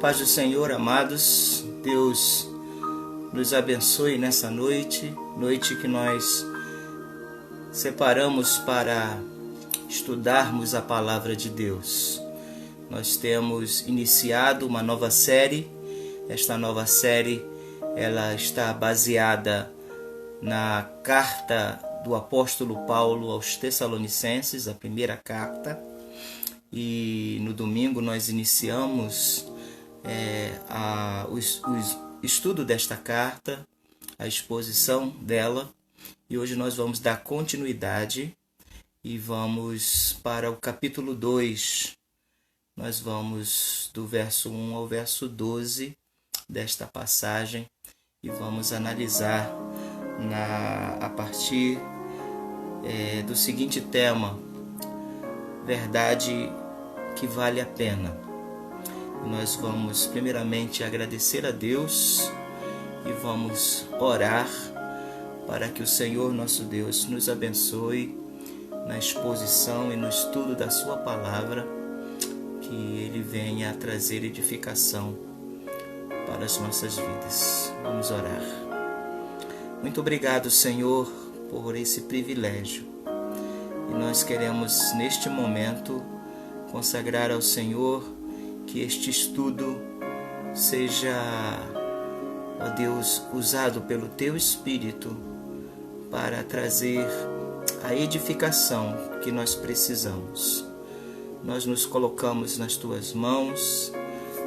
Paz do Senhor, amados. Deus nos abençoe nessa noite que nós separamos para estudarmos a palavra de Deus. Nós temos iniciado uma nova série. Esta nova série, ela está baseada na carta do apóstolo Paulo aos Tessalonicenses, a primeira carta. E no domingo nós iniciamos o estudo desta carta, a exposição dela. E hoje nós vamos dar continuidade e vamos para o capítulo 2. Nós vamos do verso 1 ao verso 12 desta passagem e vamos analisar a partir do seguinte tema: verdade que vale a pena. Nós vamos primeiramente agradecer a Deus e vamos orar para que o Senhor nosso Deus nos abençoe na exposição e no estudo da sua palavra, que Ele venha trazer edificação para as nossas vidas. Vamos orar. Muito obrigado, Senhor, por esse privilégio. E nós queremos, neste momento, consagrar ao Senhor que este estudo seja, ó Deus, usado pelo Teu Espírito para trazer a edificação que nós precisamos. Nós nos colocamos nas Tuas mãos,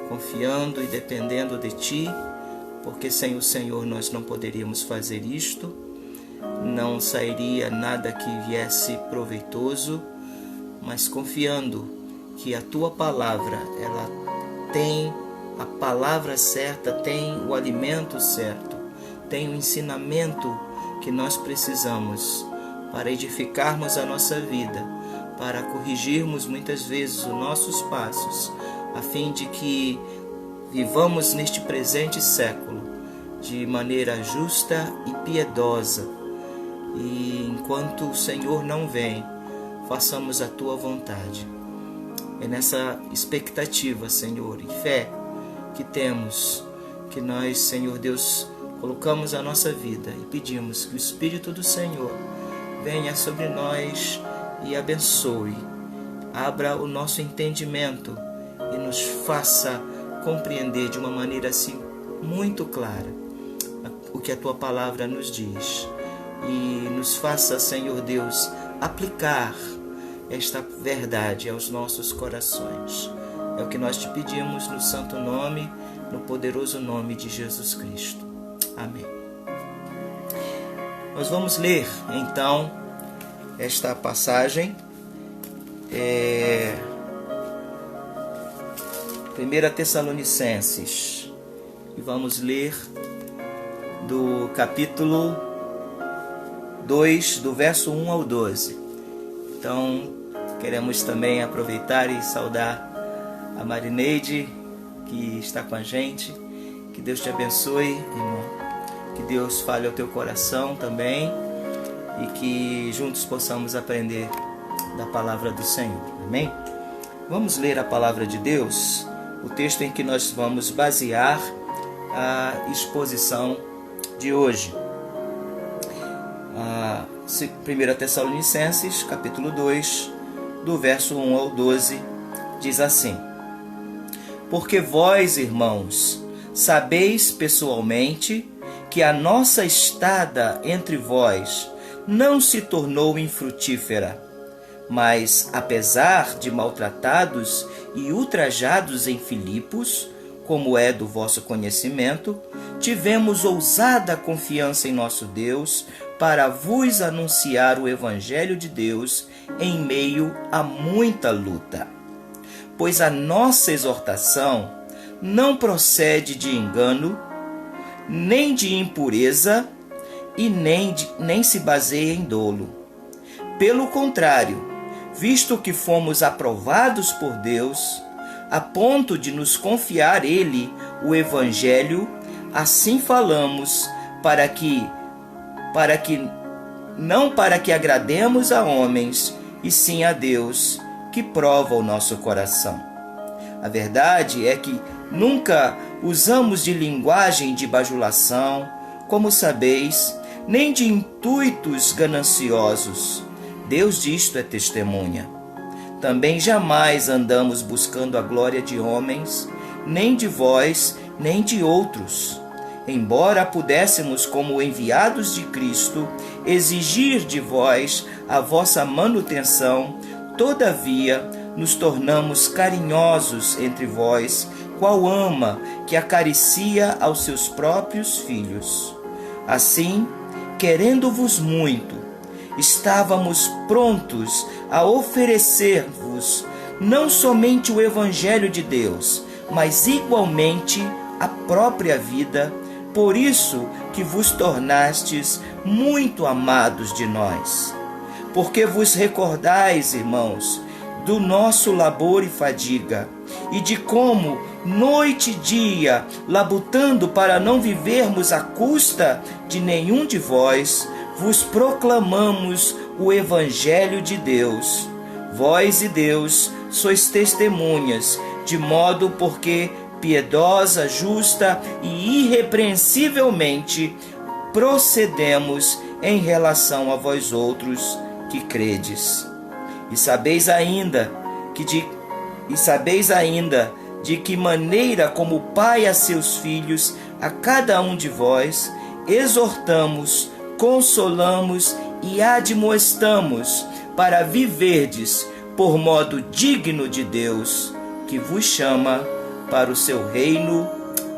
confiando e dependendo de Ti, porque sem o Senhor nós não poderíamos fazer isto, não sairia nada que viesse proveitoso, mas confiando que a Tua palavra, ela tem a palavra certa, tem o alimento certo, tem o ensinamento que nós precisamos para edificarmos a nossa vida, para corrigirmos muitas vezes os nossos passos, a fim de que vivamos neste presente século de maneira justa e piedosa. E enquanto o Senhor não vem, façamos a Tua vontade. É nessa expectativa, Senhor, e fé que temos, que nós, Senhor Deus, colocamos a nossa vida e pedimos que o Espírito do Senhor venha sobre nós e abençoe, abra o nosso entendimento e nos faça compreender de uma maneira assim muito clara o que a Tua palavra nos diz, e nos faça, Senhor Deus, aplicar esta verdade aos nossos corações. É o que nós te pedimos no santo nome, no poderoso nome de Jesus Cristo. Amém. Nós vamos ler então esta passagem, 1 Tessalonicenses, e vamos ler do capítulo 2, do verso 1 ao 12. Então, queremos também aproveitar e saudar a Marineide, que está com a gente. Que Deus te abençoe, irmão. Que Deus fale ao teu coração também e que juntos possamos aprender da palavra do Senhor. Amém? Vamos ler a palavra de Deus, o texto em que nós vamos basear a exposição de hoje. 1 Tessalonicenses, capítulo 2, do verso 1 ao 12, diz assim: Porque vós, irmãos, sabeis pessoalmente que a nossa estada entre vós não se tornou infrutífera, mas, apesar de maltratados e ultrajados em Filipos, como é do vosso conhecimento, tivemos ousada confiança em nosso Deus para vos anunciar o Evangelho de Deus em meio a muita luta. Pois a nossa exortação não procede de engano, nem de impureza, e nem se baseia em dolo. Pelo contrário, visto que fomos aprovados por Deus, a ponto de nos confiar Ele o Evangelho, assim falamos, não para que agrademos a homens, e sim a Deus, que prova o nosso coração. A verdade é que Nunca usamos de linguagem de bajulação, como sabeis, nem de intuitos gananciosos. Deus disto é testemunha. Também jamais andamos buscando a glória de homens, nem de vós, nem de outros. Embora pudéssemos, como enviados de Cristo, exigir de vós a vossa manutenção, todavia nos tornamos carinhosos entre vós, qual ama que acaricia aos seus próprios filhos. Assim, querendo-vos muito, estávamos prontos a oferecer-vos não somente o Evangelho de Deus, mas igualmente a própria vida, por isso que vos tornastes muito amados de nós. Porque vos recordais, irmãos, do nosso labor e fadiga, e de como, noite e dia, labutando para não vivermos à custa de nenhum de vós, vos proclamamos o Evangelho de Deus. Vós e Deus sois testemunhas, de modo porque piedosa, justa e irrepreensivelmente procedemos em relação a vós outros que credes. E sabeis ainda de que maneira, como pai a seus filhos, a cada um de vós, exortamos, consolamos e admoestamos para viverdes por modo digno de Deus, que vos chama para o seu reino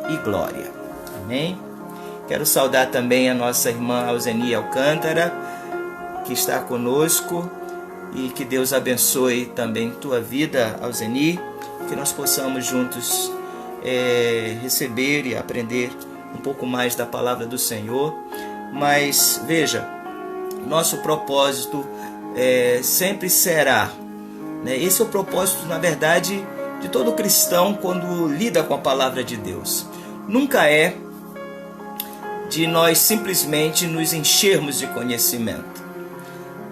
e glória. Amém? Quero saudar também a nossa irmã Alzeni Alcântara, que está conosco, e que Deus abençoe também tua vida, Alzeni, que nós possamos juntos receber e aprender um pouco mais da palavra do Senhor. Mas veja, nosso propósito sempre será, né? Esse é o propósito, na verdade, de todo cristão quando lida com a palavra de Deus. Nunca é de nós simplesmente nos enchermos de conhecimento,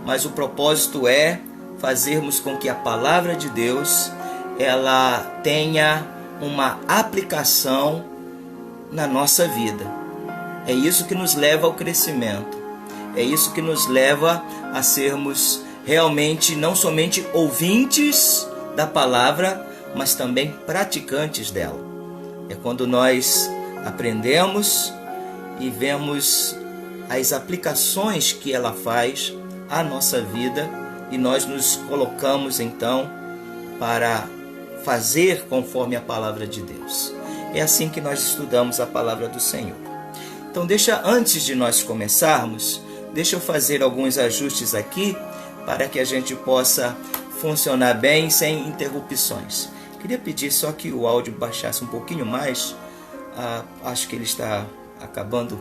mas o propósito é fazermos com que a palavra de Deus ela tenha uma aplicação na nossa vida. É isso que nos leva ao crescimento. É isso que nos leva a sermos realmente não somente ouvintes da palavra, mas também praticantes dela. É quando nós aprendemos e vemos as aplicações que ela faz à nossa vida e nós nos colocamos então para fazer conforme a palavra de Deus. É assim que nós estudamos a palavra do Senhor. Então antes de nós começarmos, deixa eu fazer alguns ajustes aqui para que a gente possa funcionar bem sem interrupções. Queria pedir só que o áudio baixasse um pouquinho mais. Acho que ele está acabando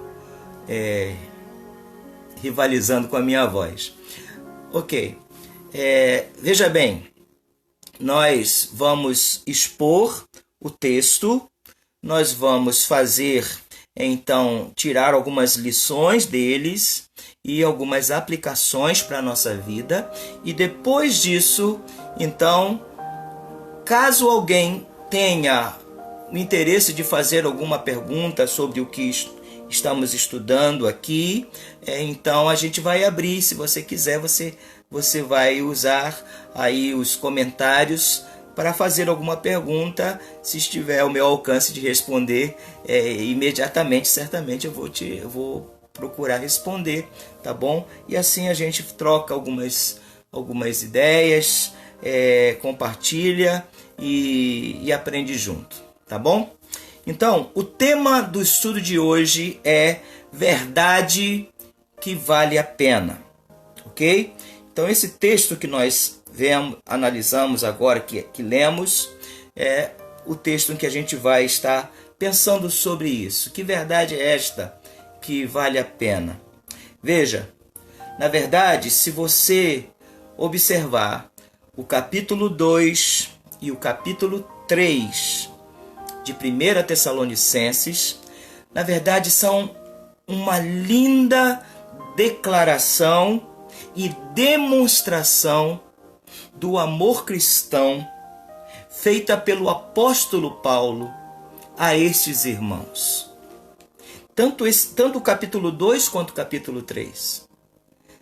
rivalizando com a minha voz. Ok. Veja bem, nós vamos expor o texto, nós vamos fazer, então, tirar algumas lições deles e algumas aplicações para a nossa vida. E depois disso, então, caso alguém tenha o interesse de fazer alguma pergunta sobre o que estamos estudando aqui, então a gente vai abrir. Se você quiser, você vai usar aí os comentários para fazer alguma pergunta. Se estiver ao meu alcance de responder imediatamente, certamente eu vou procurar responder, tá bom? E assim a gente troca algumas ideias, compartilha e aprende junto, tá bom? Então, o tema do estudo de hoje é verdade que vale a pena, ok? Então, esse texto que nós analisamos agora, que lemos, é o texto em que a gente vai estar pensando sobre isso. Que verdade é esta que vale a pena? Veja, na verdade, se você observar o capítulo 2 e o capítulo 3 de 1 Tessalonicenses, na verdade são uma linda declaração e demonstração do amor cristão feita pelo apóstolo Paulo a estes irmãos. Tanto o capítulo 2 quanto o capítulo 3.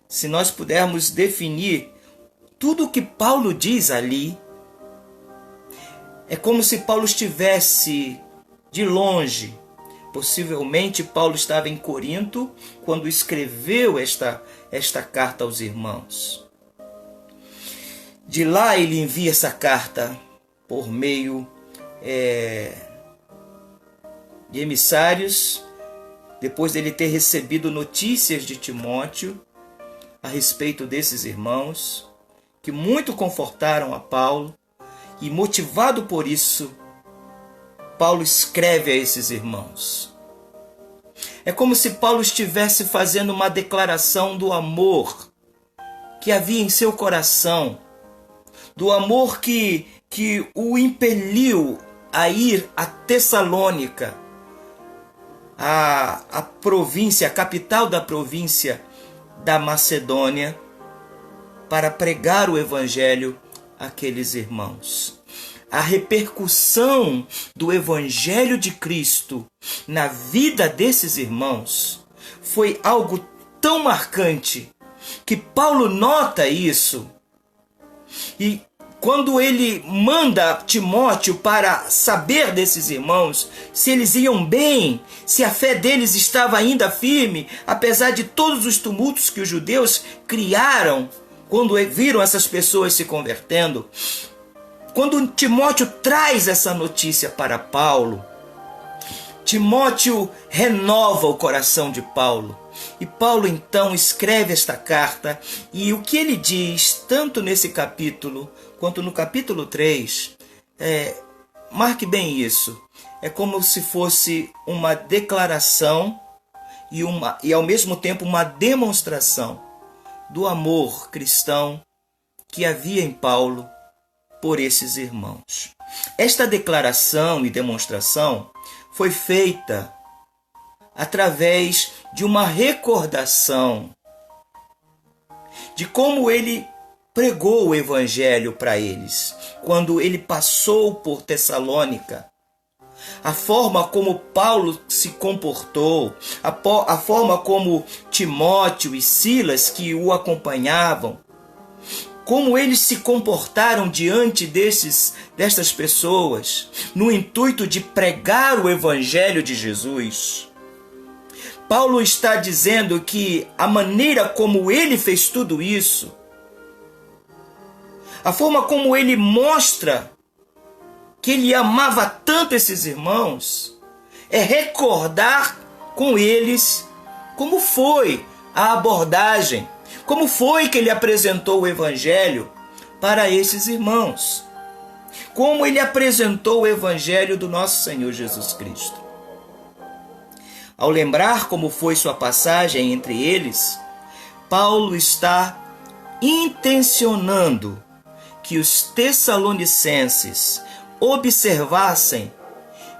Se nós pudermos definir tudo o que Paulo diz ali, é como se Paulo estivesse de longe. Possivelmente Paulo estava em Corinto quando escreveu esta carta aos irmãos. De lá ele envia essa carta por meio de emissários, depois dele ter recebido notícias de Timóteo a respeito desses irmãos, que muito confortaram a Paulo, e motivado por isso, Paulo escreve a esses irmãos. É como se Paulo estivesse fazendo uma declaração do amor que havia em seu coração, do amor que o impeliu a ir a Tessalônica, a província, a capital da província da Macedônia, para pregar o evangelho àqueles irmãos. A repercussão do evangelho de Cristo na vida desses irmãos foi algo tão marcante que Paulo nota isso. E quando ele manda Timóteo para saber desses irmãos, se eles iam bem, se a fé deles estava ainda firme, apesar de todos os tumultos que os judeus criaram quando viram essas pessoas se convertendo, quando Timóteo traz essa notícia para Paulo, Timóteo renova o coração de Paulo. E Paulo então escreve esta carta, e o que ele diz, tanto nesse capítulo quanto no capítulo 3, marque bem isso, é como se fosse uma declaração e ao mesmo tempo uma demonstração do amor cristão que havia em Paulo por esses irmãos. Esta declaração e demonstração foi feita através de uma recordação de como ele pregou o evangelho para eles, quando ele passou por Tessalônica. A forma como Paulo se comportou, a forma como Timóteo e Silas, que o acompanhavam, como eles se comportaram diante destas pessoas, no intuito de pregar o evangelho de Jesus. Paulo está dizendo que a maneira como ele fez tudo isso, a forma como ele mostra que ele amava tanto esses irmãos, é recordar com eles como foi a abordagem, como foi que ele apresentou o evangelho para esses irmãos, como ele apresentou o evangelho do nosso Senhor Jesus Cristo. Ao lembrar como foi sua passagem entre eles, Paulo está intencionando que os tessalonicenses observassem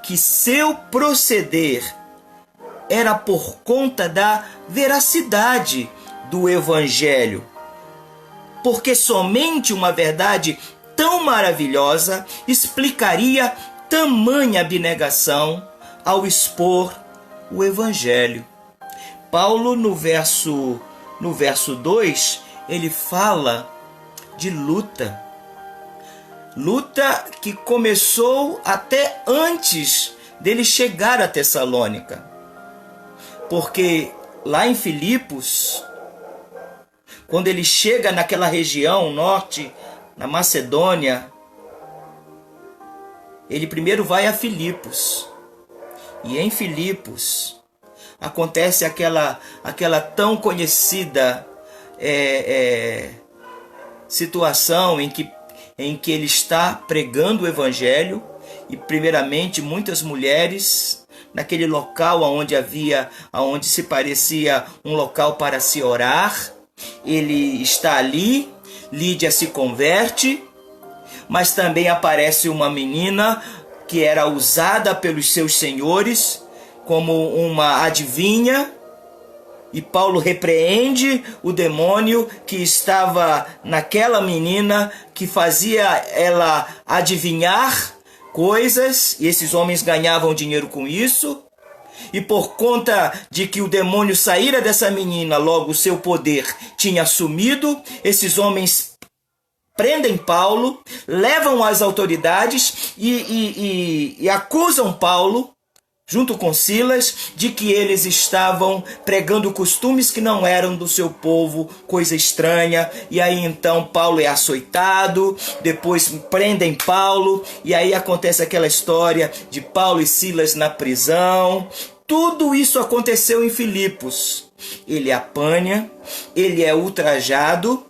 que seu proceder era por conta da veracidade do evangelho, porque somente uma verdade tão maravilhosa explicaria tamanha abnegação ao expor o evangelho. Paulo, no verso 2, ele fala de luta que começou até antes dele chegar a Tessalônica, porque lá em Filipos, quando ele chega naquela região norte, na Macedônia, ele primeiro vai a Filipos. E em Filipos acontece aquela tão conhecida situação em que ele está pregando o evangelho, e primeiramente muitas mulheres naquele local onde se parecia um local para se orar. Ele está ali, Lídia se converte, mas também aparece uma menina que era usada pelos seus senhores como uma adivinha, e Paulo repreende o demônio que estava naquela menina, que fazia ela adivinhar coisas, e esses homens ganhavam dinheiro com isso. E por conta de que o demônio saíra dessa menina, logo o seu poder tinha sumido, esses homens prendem Paulo, levam às autoridades e acusam Paulo, junto com Silas, de que eles estavam pregando costumes que não eram do seu povo, coisa estranha. E aí então Paulo é açoitado, depois prendem Paulo, e aí acontece aquela história de Paulo e Silas na prisão. Tudo isso aconteceu em Filipos. Ele apanha, ele é ultrajado,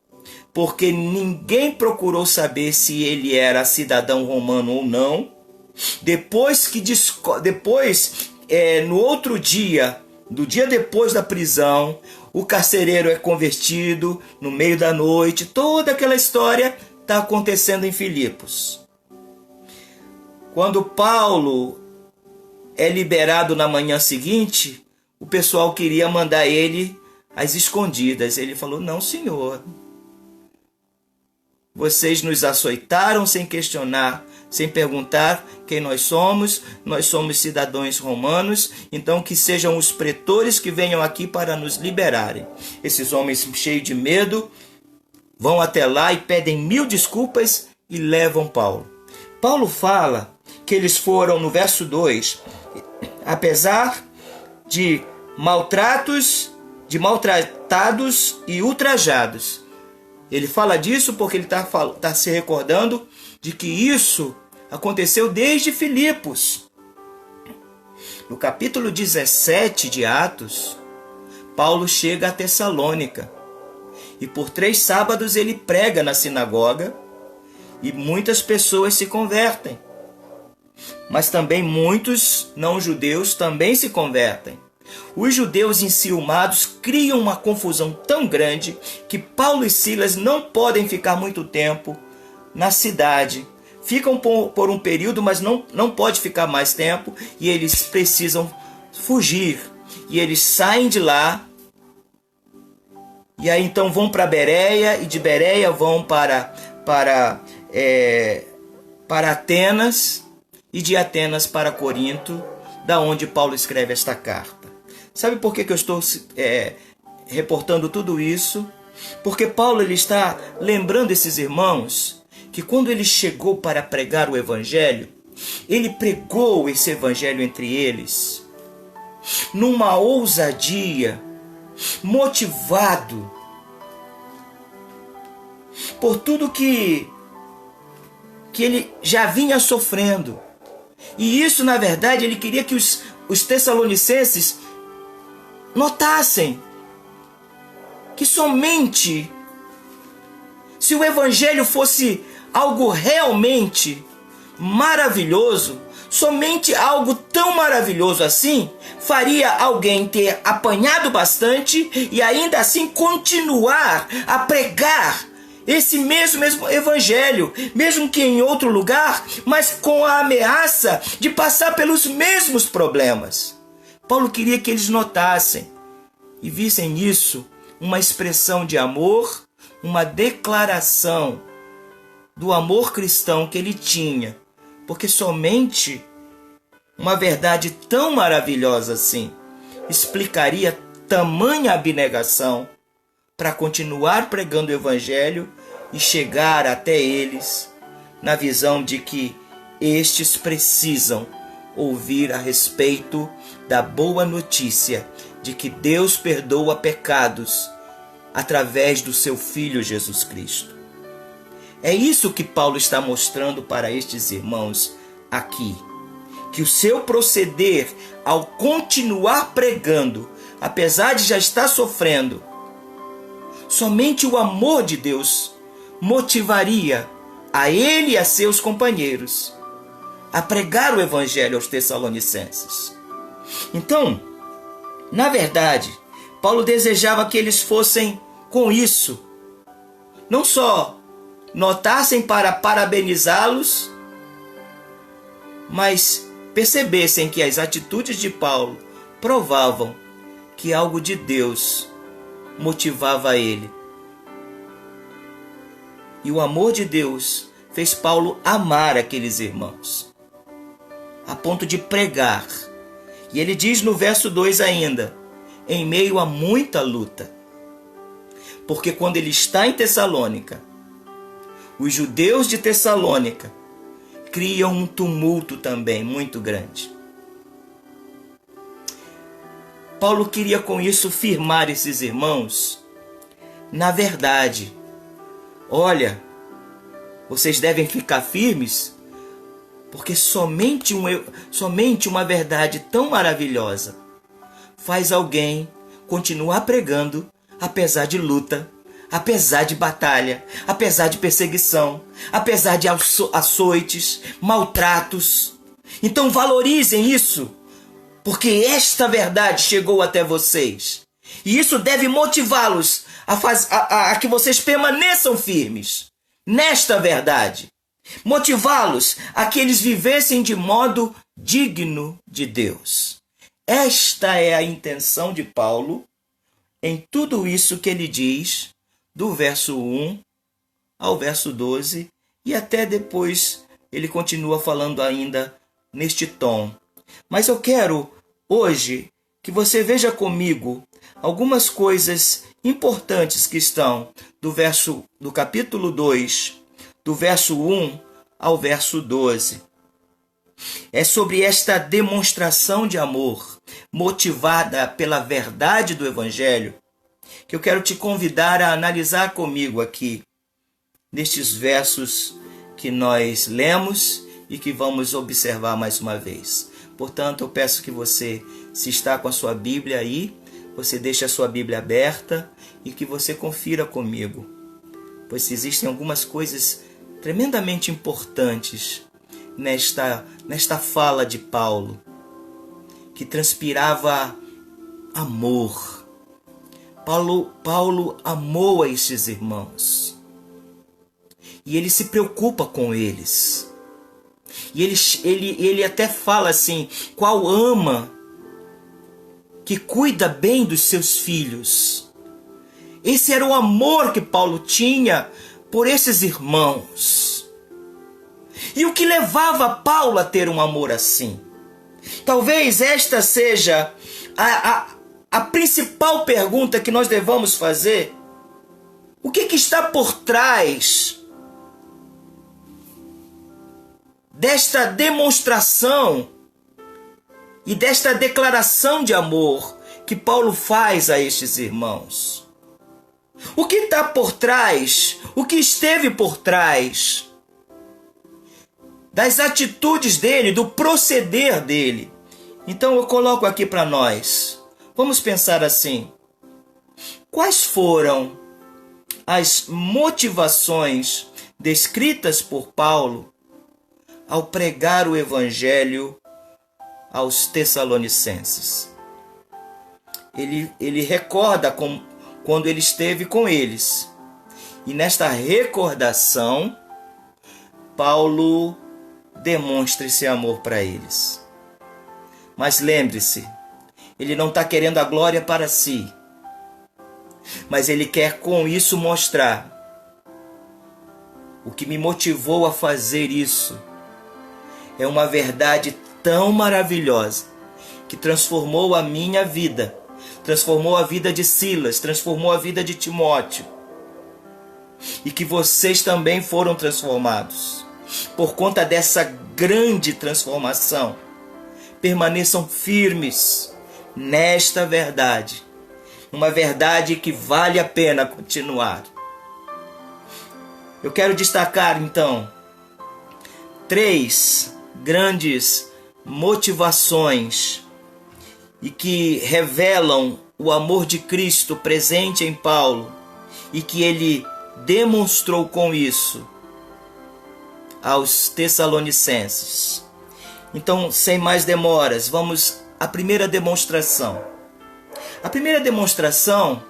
porque ninguém procurou saber se ele era cidadão romano ou não. No outro dia, do dia depois da prisão, o carcereiro é convertido no meio da noite. Toda aquela história está acontecendo em Filipos. Quando Paulo é liberado na manhã seguinte, o pessoal queria mandar ele às escondidas. Ele falou: não, senhor, vocês nos açoitaram sem questionar, sem perguntar quem nós somos cidadãos romanos, então que sejam os pretores que venham aqui para nos liberarem. Esses homens cheios de medo vão até lá e pedem 1000 desculpas e levam Paulo. Paulo fala que eles foram, no verso 2, apesar de maltratados e ultrajados. Ele fala disso porque ele está se recordando de que isso aconteceu desde Filipos. No capítulo 17 de Atos, Paulo chega a Tessalônica e por 3 sábados ele prega na sinagoga e muitas pessoas se convertem. Mas também muitos não-judeus também se convertem. Os judeus enciumados criam uma confusão tão grande que Paulo e Silas não podem ficar muito tempo na cidade. Ficam por um período, mas não pode ficar mais tempo, e eles precisam fugir. E eles saem de lá, e aí então vão para Bereia, e de Bereia vão para Atenas, e de Atenas para Corinto, da onde Paulo escreve esta carta. Sabe por que eu estou reportando tudo isso? Porque Paulo ele está lembrando esses irmãos que quando ele chegou para pregar o evangelho, ele pregou esse evangelho entre eles numa ousadia, motivado por tudo que ele já vinha sofrendo. E isso, na verdade, ele queria que os tessalonicenses notassem que somente se o evangelho fosse algo realmente maravilhoso, somente algo tão maravilhoso assim, faria alguém ter apanhado bastante e ainda assim continuar a pregar esse mesmo evangelho, mesmo que em outro lugar, mas com a ameaça de passar pelos mesmos problemas. Paulo queria que eles notassem e vissem nisso uma expressão de amor, uma declaração do amor cristão que ele tinha, porque somente uma verdade tão maravilhosa assim explicaria tamanha abnegação para continuar pregando o evangelho e chegar até eles na visão de que estes precisam ouvir a respeito da boa notícia de que Deus perdoa pecados através do seu Filho Jesus Cristo. É isso que Paulo está mostrando para estes irmãos aqui, que o seu proceder ao continuar pregando, apesar de já estar sofrendo, somente o amor de Deus motivaria a ele e a seus companheiros a pregar o evangelho aos tessalonicenses. Então, na verdade, Paulo desejava que eles fossem com isso, não só notassem para parabenizá-los, mas percebessem que as atitudes de Paulo provavam que algo de Deus motivava ele. E o amor de Deus fez Paulo amar aqueles irmãos. a ponto de pregar. E ele diz no verso 2 ainda, em meio a muita luta. Porque quando ele está em Tessalônica, os judeus de Tessalônica criam um tumulto também muito grande. Paulo queria com isso firmar esses irmãos na verdade. Olha, vocês devem ficar firmes, porque somente uma verdade tão maravilhosa faz alguém continuar pregando, apesar de luta, apesar de batalha, apesar de perseguição, apesar de açoites, maltratos. Então valorizem isso, porque esta verdade chegou até vocês. E isso deve motivá-los a que vocês permaneçam firmes nesta verdade. Motivá-los a que eles vivessem de modo digno de Deus. Esta é a intenção de Paulo em tudo isso que ele diz, do verso 1 ao verso 12, e até depois ele continua falando ainda neste tom. Mas eu quero hoje que você veja comigo algumas coisas importantes que estão do capítulo 2, do verso 1 ao verso 12. É sobre esta demonstração de amor, motivada pela verdade do Evangelho, que eu quero te convidar a analisar comigo aqui, nestes versos que nós lemos e que vamos observar mais uma vez. Portanto, eu peço que você, se está com a sua Bíblia aí, você deixe a sua Bíblia aberta e que você confira comigo, pois existem algumas coisas tremendamente importantes nesta fala de Paulo, que transpirava amor. Paulo amou a estes irmãos e ele se preocupa com eles. E ele até fala assim, qual ama que cuida bem dos seus filhos. Esse era o amor que Paulo tinha por esses irmãos. E o que levava Paulo a ter um amor assim? Talvez esta seja a principal pergunta que nós devamos fazer. O que está por trás desta demonstração e desta declaração de amor que Paulo faz a estes irmãos? O que está por trás? O que esteve por trás das atitudes dele, do proceder dele? Então eu coloco aqui para nós. Vamos pensar assim. Quais foram as motivações descritas por Paulo ao pregar o Evangelho aos Tessalonicenses? Ele recorda quando ele esteve com eles. E nesta recordação, Paulo demonstra esse amor para eles. Mas lembre-se, ele não está querendo a glória para si, mas ele quer com isso mostrar o que me motivou a fazer isso. É uma verdade tão maravilhosa que transformou a minha vida, transformou a vida de Silas, transformou a vida de Timóteo, e que vocês também foram transformados. Por conta dessa grande transformação, permaneçam firmes nesta verdade, uma verdade que vale a pena continuar. Eu quero destacar então 3 grandes motivações e que revelam o amor de Cristo presente em Paulo e que ele demonstrou com isso aos Tessalonicenses. Então, sem mais demoras, vamos à primeira demonstração. A primeira demonstração,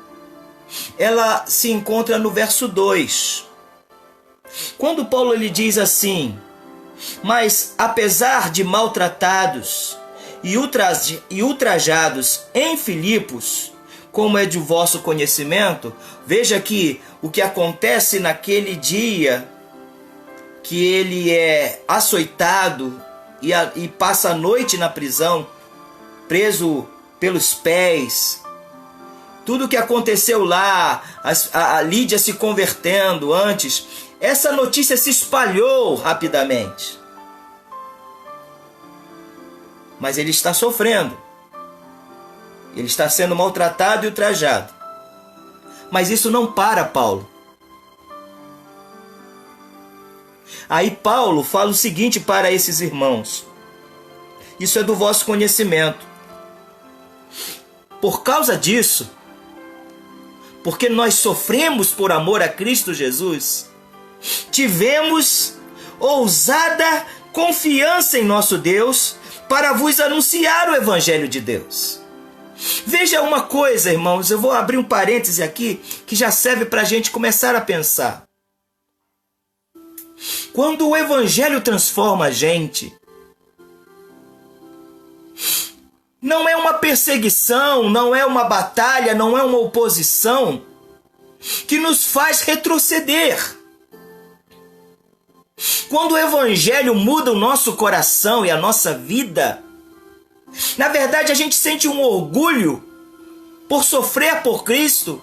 ela se encontra no verso 2. Quando Paulo ele diz assim: mas apesar de maltratados e ultrajados em Filipos, como é de vosso conhecimento, veja aqui o que acontece naquele dia que ele é açoitado e passa a noite na prisão, preso pelos pés. Tudo que aconteceu lá, a Lídia se convertendo antes, essa notícia se espalhou rapidamente. Mas ele está sofrendo. Ele está sendo maltratado e ultrajado. Mas isso não para Paulo. Aí Paulo fala o seguinte para esses irmãos: isso é do vosso conhecimento. Por causa disso, porque nós sofremos por amor a Cristo Jesus, tivemos ousada confiança em nosso Deus para vos anunciar o Evangelho de Deus. Veja uma coisa, irmãos, eu vou abrir um parêntese aqui que já serve para a gente começar a pensar. Quando o Evangelho transforma a gente, não é uma perseguição, não é uma batalha, não é uma oposição que nos faz retroceder. Quando o Evangelho muda o nosso coração e a nossa vida, na verdade a gente sente um orgulho por sofrer por Cristo,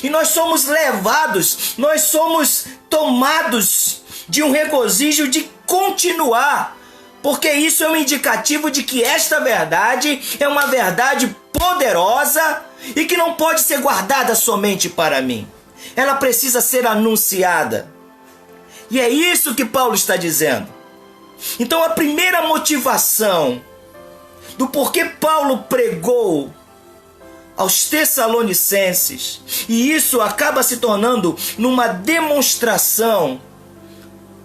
e nós somos levados, nós somos tomados de um regozijo de continuar, porque isso é um indicativo de que esta verdade é uma verdade poderosa e que não pode ser guardada somente para mim. Ela precisa ser anunciada. E é isso que Paulo está dizendo. Então a primeira motivação do porquê Paulo pregou aos Tessalonicenses, e isso acaba se tornando numa demonstração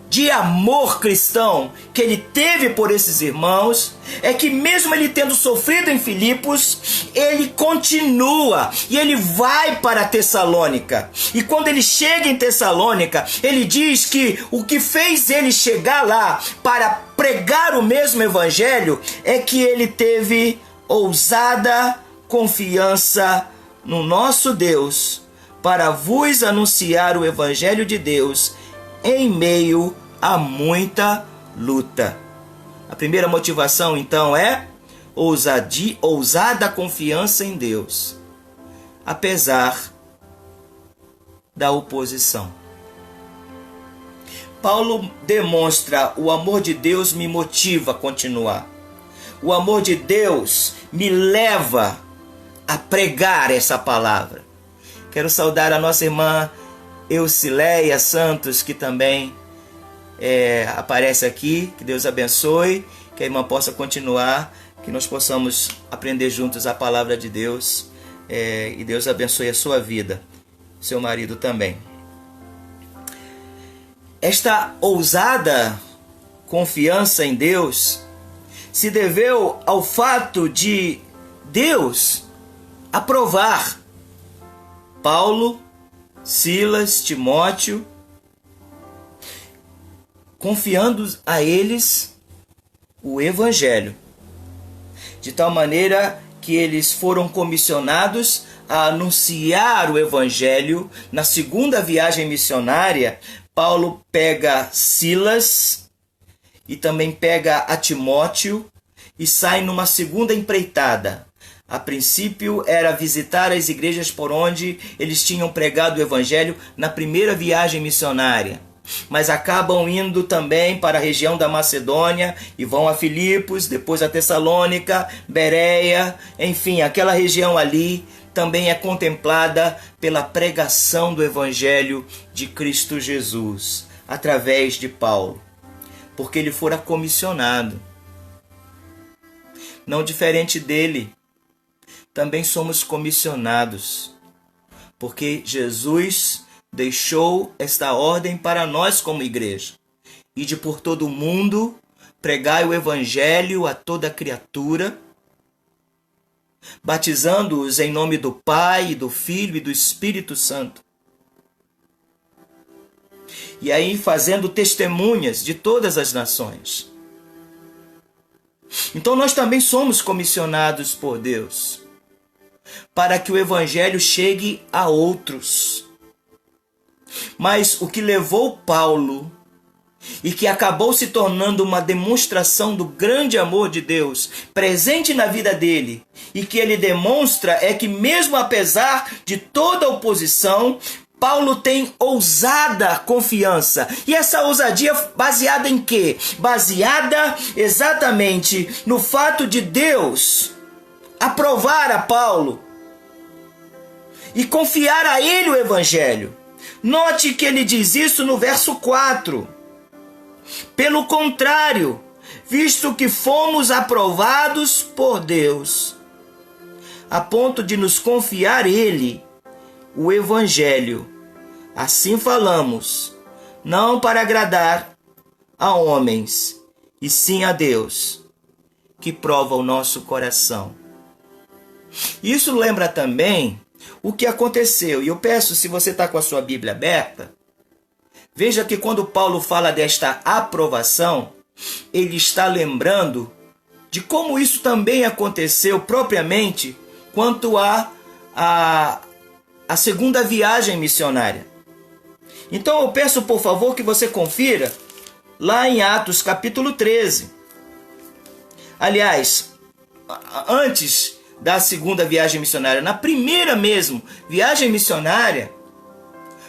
de amor cristão que ele teve por esses irmãos, é que mesmo ele tendo sofrido em Filipos, ele continua e ele vai para Tessalônica. E quando ele chega em Tessalônica, ele diz que o que fez ele chegar lá para pregar o mesmo evangelho é que ele teve ousada confiança no nosso Deus para vos anunciar o evangelho de Deus em meio a muita luta. A primeira motivação, então, é ousada confiança em Deus, apesar da oposição. Paulo demonstra: o amor de Deus me motiva a continuar. O amor de Deus me leva a pregar essa palavra. Quero saudar a nossa irmã Eucileia Santos, que também aparece aqui. Que Deus abençoe, que a irmã possa continuar, que nós possamos aprender juntos a palavra de Deus, e Deus abençoe a sua vida, seu marido também. Esta ousada confiança em Deus se deveu ao fato de Deus aprovar Paulo, Silas, Timóteo, confiando a eles o Evangelho, de tal maneira que eles foram comissionados a anunciar o Evangelho. Na segunda viagem missionária, Paulo pega Silas e também pega a Timóteo e sai numa segunda empreitada. A princípio era visitar as igrejas por onde eles tinham pregado o Evangelho na primeira viagem missionária, mas acabam indo também para a região da Macedônia e vão a Filipos, depois a Tessalônica, Bereia, enfim, aquela região ali também é contemplada pela pregação do Evangelho de Cristo Jesus, através de Paulo, porque ele fora comissionado. Não diferente dele, também somos comissionados, porque Jesus deixou esta ordem para nós como igreja: ide por todo o mundo, pregai o Evangelho a toda criatura, batizando-os em nome do Pai, do Filho e do Espírito Santo, e aí fazendo testemunhas de todas as nações. Então nós também somos comissionados por Deus para que o Evangelho chegue a outros. Mas o que levou Paulo e que acabou se tornando uma demonstração do grande amor de Deus presente na vida dele, e que ele demonstra é que mesmo apesar de toda a oposição, Paulo tem ousada confiança. E essa ousadia baseada em quê? Baseada exatamente no fato de Deus aprovar a Paulo e confiar a ele o evangelho. Note que ele diz isso no verso 4. Pelo contrário, visto que fomos aprovados por Deus, a ponto de nos confiar ele o evangelho, assim falamos, não para agradar a homens, e sim a Deus, que prova o nosso coração. Isso lembra também o que aconteceu, e eu peço, se você está com a sua Bíblia aberta, veja que quando Paulo fala desta aprovação, ele está lembrando de como isso também aconteceu propriamente quanto à segunda viagem missionária. Então eu peço, por favor, que você confira lá em Atos capítulo 13. Aliás, antes da segunda viagem missionária, na primeira mesmo viagem missionária,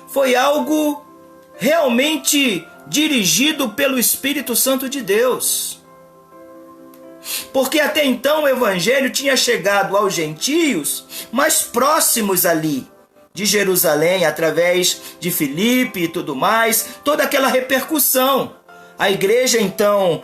foi algo realmente dirigido pelo Espírito Santo de Deus. Porque até então o evangelho tinha chegado aos gentios mais próximos ali de Jerusalém, através de Filipe e tudo mais, toda aquela repercussão. A igreja então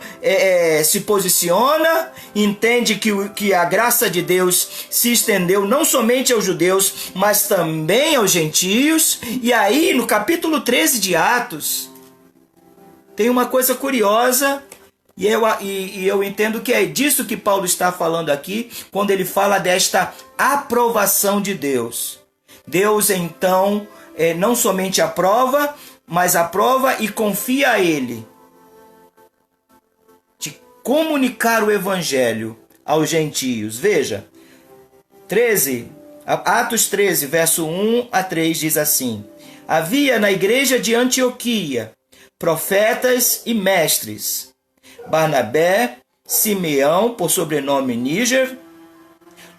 se posiciona, entende que a graça de Deus se estendeu não somente aos judeus, mas também aos gentios. E aí no capítulo 13 de Atos, tem uma coisa curiosa, e eu entendo que é disso que Paulo está falando aqui, quando ele fala desta aprovação de Deus. Deus então não somente aprova, mas aprova e confia a ele de comunicar o evangelho aos gentios. Veja, Atos 13, verso 1 a 3 diz assim: havia na igreja de Antioquia profetas e mestres, Barnabé, Simeão, por sobrenome Níger,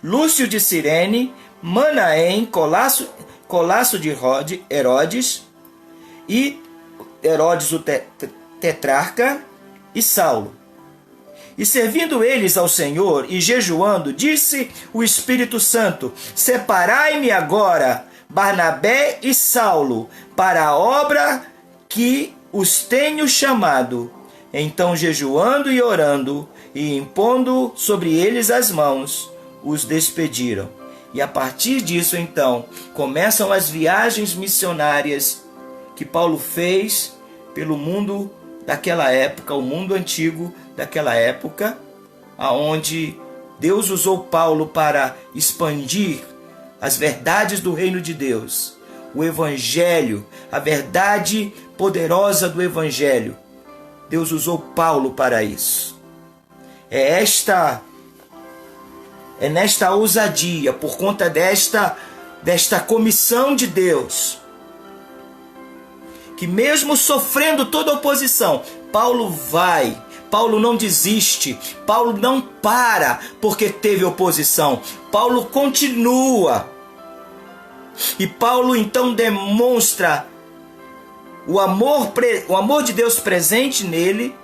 Lúcio de Cirene, Manaém, Colasso de Herodes, e Herodes o tetrarca, e Saulo. E servindo eles ao Senhor e jejuando, disse o Espírito Santo: separai-me agora Barnabé e Saulo para a obra que os tenho chamado. Então, jejuando e orando e impondo sobre eles as mãos, os despediram. E a partir disso, então, começam as viagens missionárias que Paulo fez pelo mundo daquela época, o mundo antigo daquela época, aonde Deus usou Paulo para expandir as verdades do reino de Deus, o evangelho, a verdade poderosa do evangelho. Deus usou Paulo para isso. É nesta ousadia, por conta desta comissão de Deus, que mesmo sofrendo toda oposição, Paulo não desiste, Paulo não para porque teve oposição, Paulo continua. E Paulo então demonstra o amor de Deus presente nele,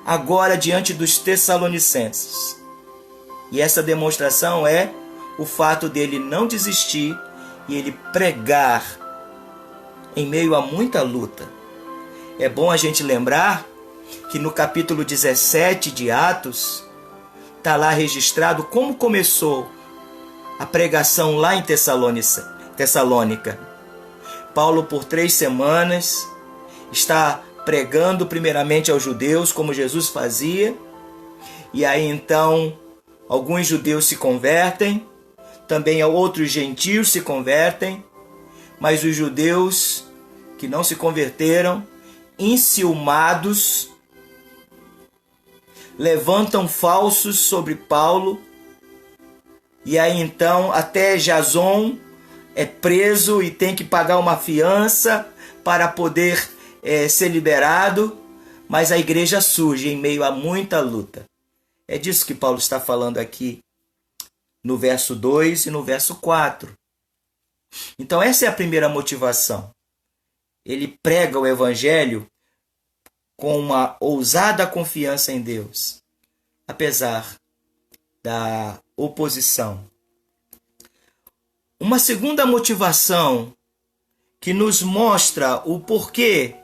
agora diante dos Tessalonicenses. E essa demonstração é o fato dele não desistir e ele pregar em meio a muita luta. É bom a gente lembrar que no capítulo 17 de Atos, está lá registrado como começou a pregação lá em Tessalônica. Paulo, por 3 semanas, está pregando primeiramente aos judeus, como Jesus fazia, e aí então alguns judeus se convertem, também outros gentios se convertem, mas os judeus que não se converteram, enciumados, levantam falsos sobre Paulo, e aí então até Jason é preso e tem que pagar uma fiança para poder ser liberado, mas a igreja surge em meio a muita luta. É disso que Paulo está falando aqui no verso 2 e no verso 4. Então essa é a primeira motivação. Ele prega o evangelho com uma ousada confiança em Deus, apesar da oposição. Uma segunda motivação que nos mostra o porquê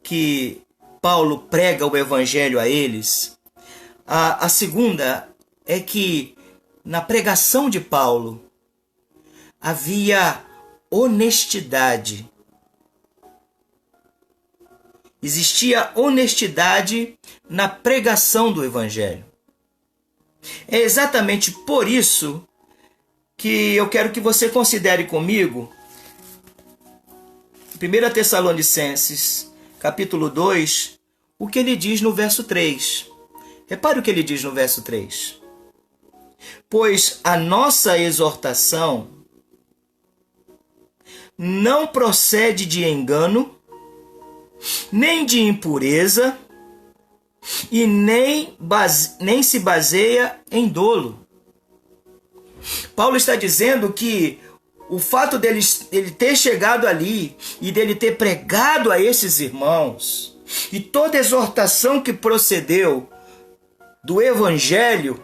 que Paulo prega o evangelho a eles, a segunda é que na pregação de Paulo havia honestidade. Existia honestidade na pregação do evangelho. É exatamente por isso que eu quero que você considere comigo 1 Tessalonicenses, capítulo 2, o que ele diz no verso 3. Repare o que ele diz no verso 3. Pois a nossa exortação não procede de engano, nem de impureza, e nem se baseia em dolo. Paulo está dizendo que o fato dele ter chegado ali e dele ter pregado a esses irmãos, e toda exortação que procedeu do evangelho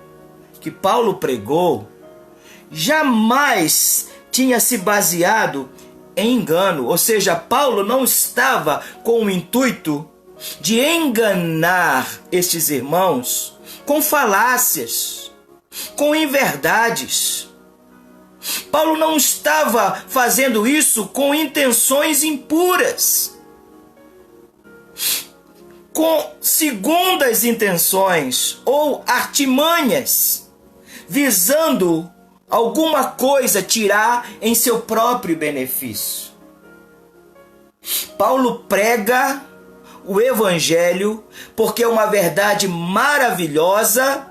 que Paulo pregou, jamais tinha se baseado em engano. Ou seja, Paulo não estava com o intuito de enganar estes irmãos com falácias, com inverdades. Paulo não estava fazendo isso com intenções impuras, com segundas intenções ou artimanhas, visando alguma coisa tirar em seu próprio benefício. Paulo prega o evangelho porque é uma verdade maravilhosa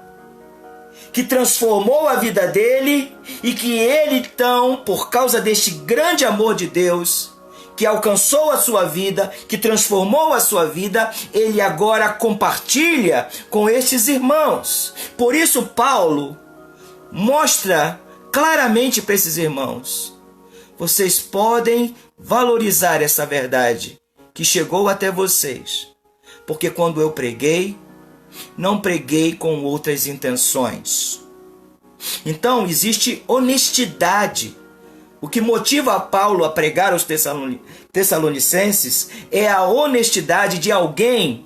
que transformou a vida dele e que ele então, por causa deste grande amor de Deus, que alcançou a sua vida, que transformou a sua vida, ele agora compartilha com estes irmãos. Por isso Paulo mostra claramente para esses irmãos: vocês podem valorizar essa verdade que chegou até vocês, porque quando eu preguei, não preguei com outras intenções. Então existe honestidade. O que motiva Paulo a pregar aos Tessalonicenses é a honestidade de alguém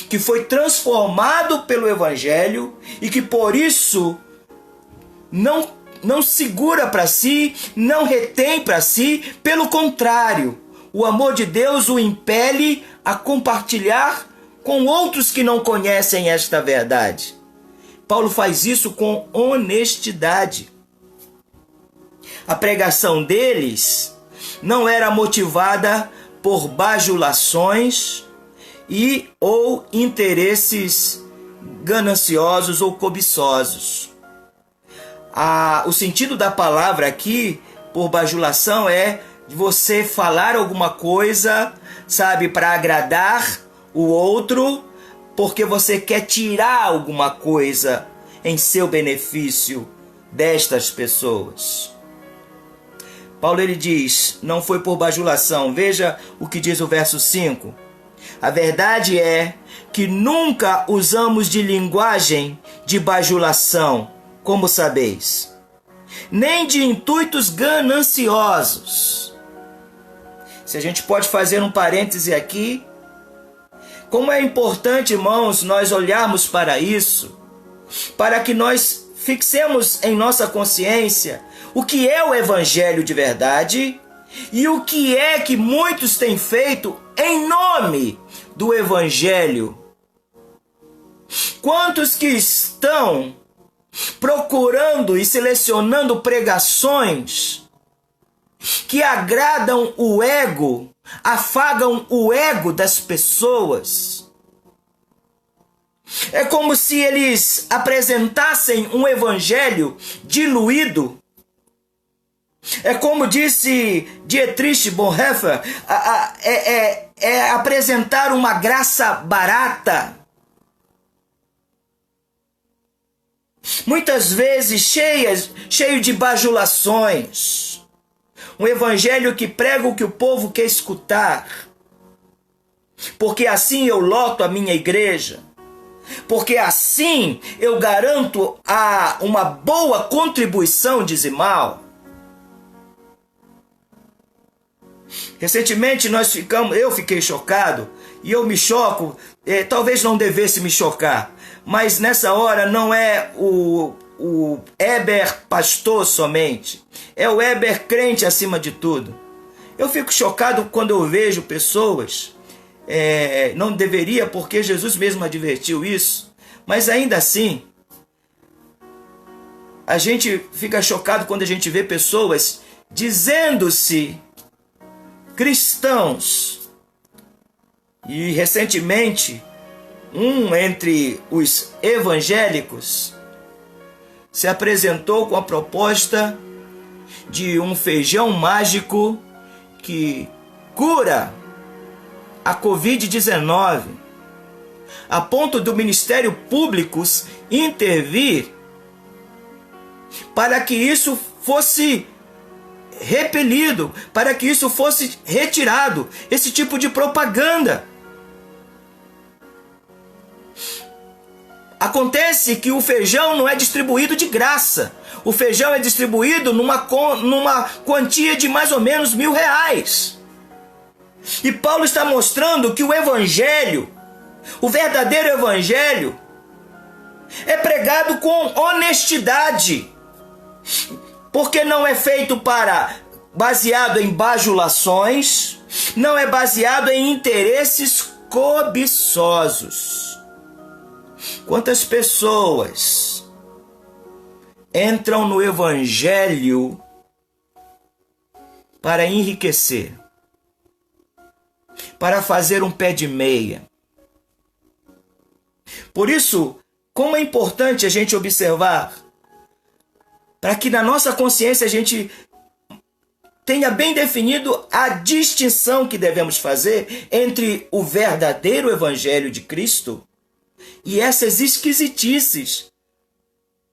que foi transformado pelo evangelho e que por isso não segura para si, não retém para si. Pelo contrário, o amor de Deus o impele a compartilhar com outros que não conhecem esta verdade. Paulo faz isso com honestidade. A pregação deles não era motivada por bajulações ou interesses gananciosos ou cobiçosos. O sentido da palavra aqui, por bajulação, é você falar alguma coisa, sabe, para agradar o outro, porque você quer tirar alguma coisa em seu benefício destas pessoas. Paulo ele diz, não foi por bajulação. Veja o que diz o verso 5. A verdade é que nunca usamos de linguagem de bajulação, como sabeis, nem de intuitos gananciosos. Se a gente pode fazer um parêntese aqui, como é importante, irmãos, nós olharmos para isso, para que nós fixemos em nossa consciência o que é o evangelho de verdade e o que é que muitos têm feito em nome do evangelho. Quantos que estão procurando e selecionando pregações que agradam o ego, afagam o ego das pessoas. É como se eles apresentassem um evangelho diluído, É como disse Dietrich Bonhoeffer, é apresentar uma graça barata. Muitas vezes cheio de bajulações. Um evangelho que prega o que o povo quer escutar. Porque assim eu loto a minha igreja. Porque assim eu garanto uma boa contribuição dizimal. Recentemente eu fiquei chocado, e eu me choco, talvez não devesse me chocar, mas nessa hora não é o Heber pastor somente, é o Heber crente acima de tudo. Eu fico chocado quando eu vejo pessoas, não deveria, porque Jesus mesmo advertiu isso, mas ainda assim, a gente fica chocado quando a gente vê pessoas dizendo-se cristãos. E recentemente, entre os evangélicos se apresentou com a proposta de um feijão mágico que cura a Covid-19, a ponto do Ministério Público intervir para que isso fosse repelido, para que isso fosse retirado, esse tipo de propaganda. Acontece que o feijão não é distribuído de graça. O feijão é distribuído numa quantia de mais ou menos R$1.000. E Paulo está mostrando que o evangelho, o verdadeiro evangelho, é pregado com honestidade. Porque não é feito baseado em bajulações, não é baseado em interesses cobiçosos. Quantas pessoas entram no evangelho para enriquecer, para fazer um pé de meia? Por isso, como é importante a gente observar, para que na nossa consciência a gente tenha bem definido a distinção que devemos fazer entre o verdadeiro evangelho de Cristo e essas esquisitices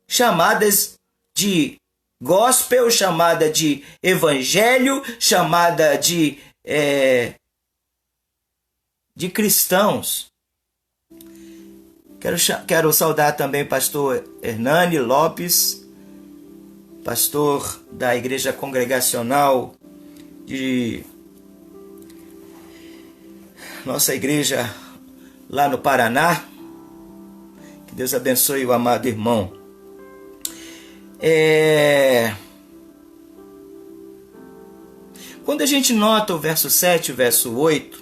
chamadas de gospel, chamada de evangelho, chamada de cristãos. Quero saudar também o pastor Hernani Lopes, pastor da Igreja Congregacional de nossa igreja lá no Paraná. Que Deus abençoe o amado irmão. Quando a gente nota o verso 7 e o verso 8,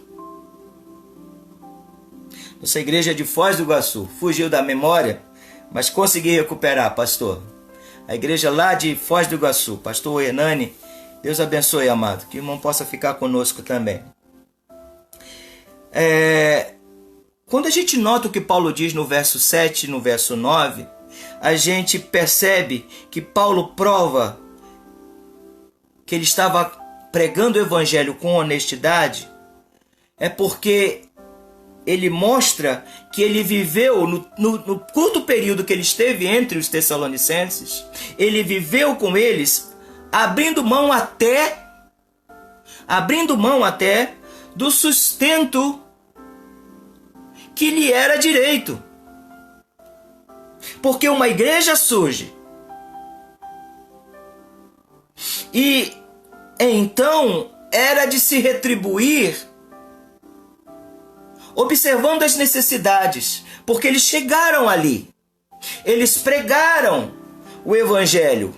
nossa igreja de Foz do Iguaçu fugiu da memória, mas consegui recuperar, pastor. A igreja lá de Foz do Iguaçu, pastor Hernani, Deus abençoe, amado, que o irmão possa ficar conosco também. Quando a gente nota o que Paulo diz no verso 7 e no verso 9, a gente percebe que Paulo prova que ele estava pregando o evangelho com honestidade, é porque ele mostra que ele viveu, no curto período que ele esteve entre os Tessalonicenses, ele viveu com eles, abrindo mão até do sustento que lhe era direito. Porque uma igreja surge, e então era de se retribuir observando as necessidades, porque eles chegaram ali, eles pregaram o evangelho,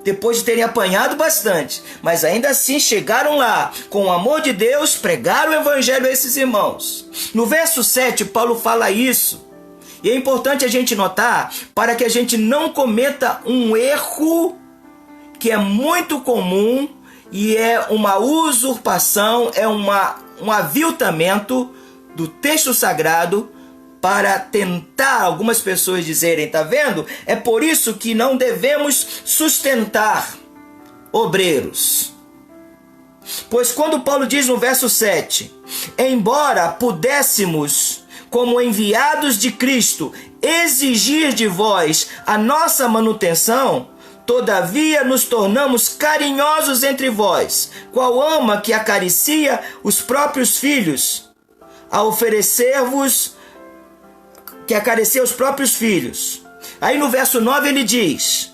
depois de terem apanhado bastante, mas ainda assim chegaram lá, com o amor de Deus, pregaram o evangelho a esses irmãos. No verso 7, Paulo fala isso, e é importante a gente notar, para que a gente não cometa um erro que é muito comum, e é uma usurpação, é um aviltamento do texto sagrado, para tentar algumas pessoas dizerem, tá vendo? É por isso que não devemos sustentar obreiros. Pois quando Paulo diz no verso 7, embora pudéssemos, como enviados de Cristo, exigir de vós a nossa manutenção, todavia nos tornamos carinhosos entre vós, qual ama que acaricia os próprios filhos, a oferecer-vos, que acaricia os próprios filhos. Aí no verso 9 ele diz,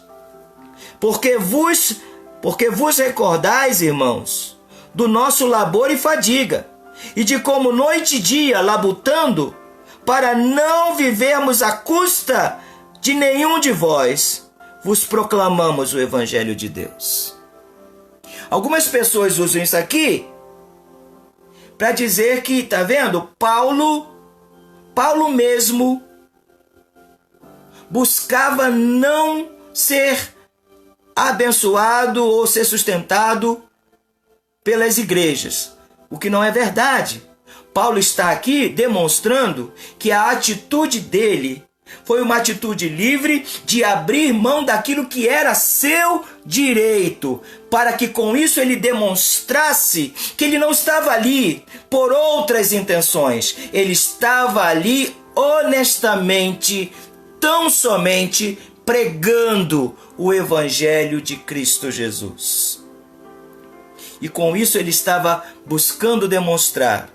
porque vos recordais, irmãos, do nosso labor e fadiga, e de como noite e dia labutando, para não vivermos à custa de nenhum de vós, vos proclamamos o Evangelho de Deus. Algumas pessoas usam isso aqui para dizer que, tá vendo? Paulo mesmo buscava não ser abençoado ou ser sustentado pelas igrejas, o que não é verdade. Paulo está aqui demonstrando que a atitude dele foi uma atitude livre de abrir mão daquilo que era seu direito, para que com isso ele demonstrasse que ele não estava ali por outras intenções, ele estava ali honestamente, tão somente pregando o Evangelho de Cristo Jesus. E com isso ele estava buscando demonstrar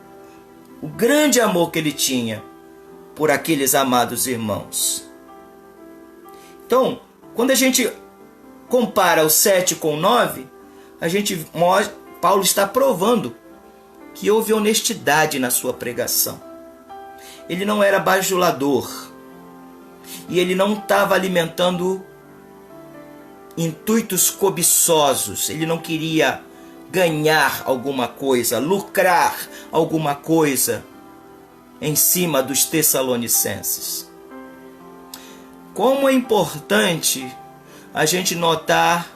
o grande amor que ele tinha por aqueles amados irmãos. Então, quando a gente compara o 7 com o 9, Paulo está provando que houve honestidade na sua pregação. Ele não era bajulador e ele não estava alimentando intuitos cobiçosos. Ele não queria ganhar alguma coisa, lucrar alguma coisa em cima dos tessalonicenses. Como é importante a gente notar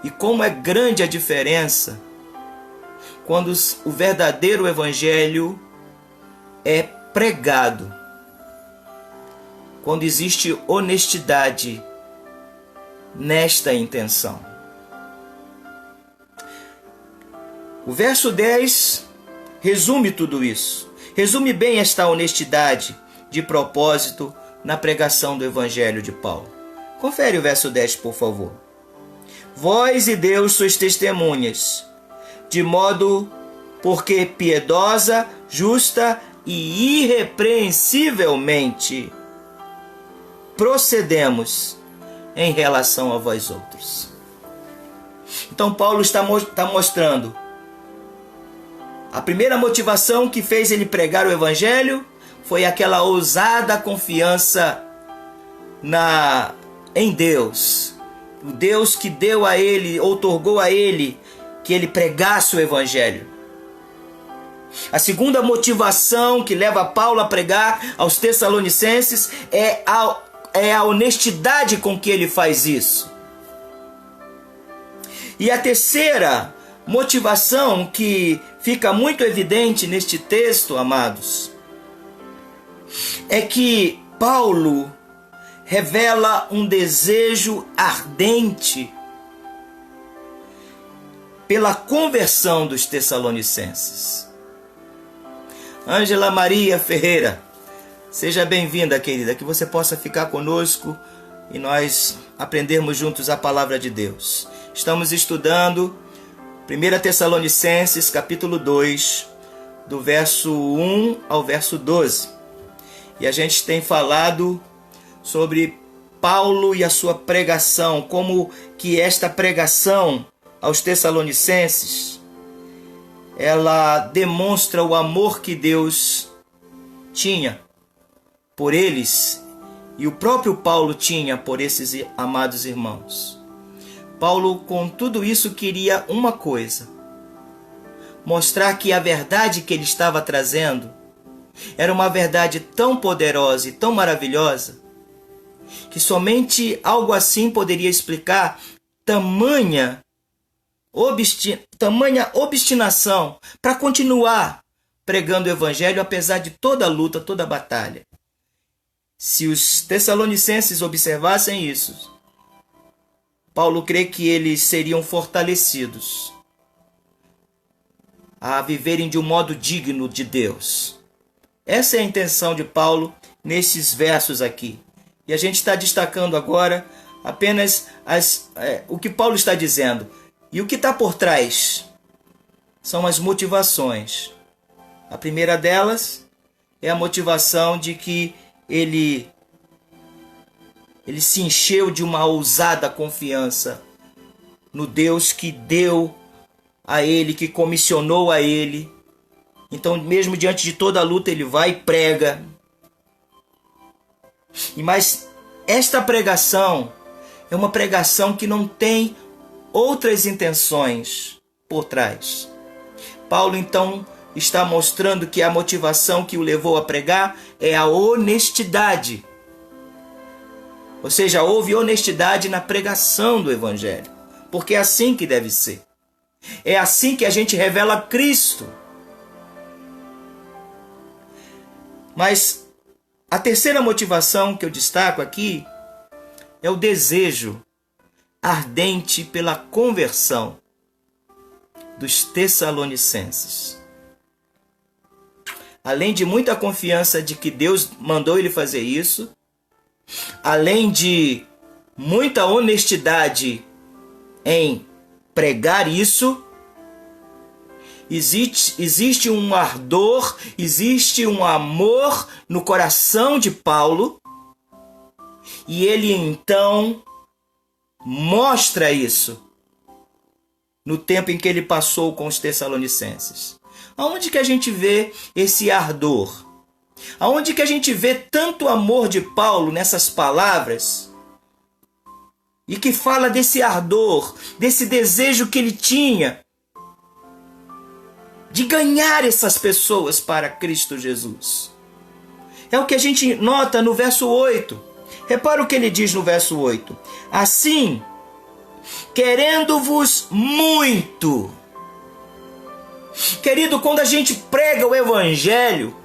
e como é grande a diferença quando o verdadeiro evangelho é pregado, quando existe honestidade nesta intenção. O verso 10 resume tudo isso. Resume bem esta honestidade de propósito na pregação do Evangelho de Paulo. Confere o verso 10, por favor. Vós e Deus sois testemunhas, de modo porque piedosa, justa e irrepreensivelmente procedemos em relação a vós outros. Então Paulo está mostrando a primeira motivação que fez ele pregar o Evangelho foi aquela ousada confiança em Deus. O Deus que deu a ele, outorgou a ele, que ele pregasse o Evangelho. A segunda motivação que leva Paulo a pregar aos Tessalonicenses é a honestidade com que ele faz isso. E a terceira motivação que fica muito evidente neste texto, amados, é que Paulo revela um desejo ardente pela conversão dos Tessalonicenses. Ângela Maria Ferreira, seja bem-vinda, querida, que você possa ficar conosco e nós aprendermos juntos a palavra de Deus. Estamos estudando 1 Tessalonicenses, capítulo 2, do verso 1 ao verso 12. E a gente tem falado sobre Paulo e a sua pregação, como que esta pregação aos Tessalonicenses, ela demonstra o amor que Deus tinha por eles e o próprio Paulo tinha por esses amados irmãos. Paulo, com tudo isso, queria uma coisa: mostrar que a verdade que ele estava trazendo era uma verdade tão poderosa e tão maravilhosa que somente algo assim poderia explicar tamanha obstinação para continuar pregando o Evangelho apesar de toda a luta, toda a batalha. Se os Tessalonicenses observassem isso, Paulo crê que eles seriam fortalecidos a viverem de um modo digno de Deus. Essa é a intenção de Paulo nesses versos aqui. E a gente está destacando agora apenas o que Paulo está dizendo. E o que está por trás são as motivações. A primeira delas é a motivação de que ele se encheu de uma ousada confiança no Deus que deu a ele, que comissionou a ele. Então, mesmo diante de toda a luta, ele vai e prega. Mas esta pregação é uma pregação que não tem outras intenções por trás. Paulo, então, está mostrando que a motivação que o levou a pregar é a honestidade. Ou seja, houve honestidade na pregação do Evangelho. Porque é assim que deve ser. É assim que a gente revela Cristo. Mas a terceira motivação que eu destaco aqui é o desejo ardente pela conversão dos Tessalonicenses. Além de muita confiança de que Deus mandou ele fazer isso, além de muita honestidade em pregar isso, existe um ardor, existe um amor no coração de Paulo, e ele então mostra isso no tempo em que ele passou com os Tessalonicenses. Aonde que a gente vê esse ardor? Aonde que a gente vê tanto amor de Paulo nessas palavras? E que fala desse ardor, desse desejo que ele tinha de ganhar essas pessoas para Cristo Jesus. É o que a gente nota no verso 8. Repara o que ele diz no verso 8. Assim, querendo-vos muito. Querido, quando a gente prega o Evangelho,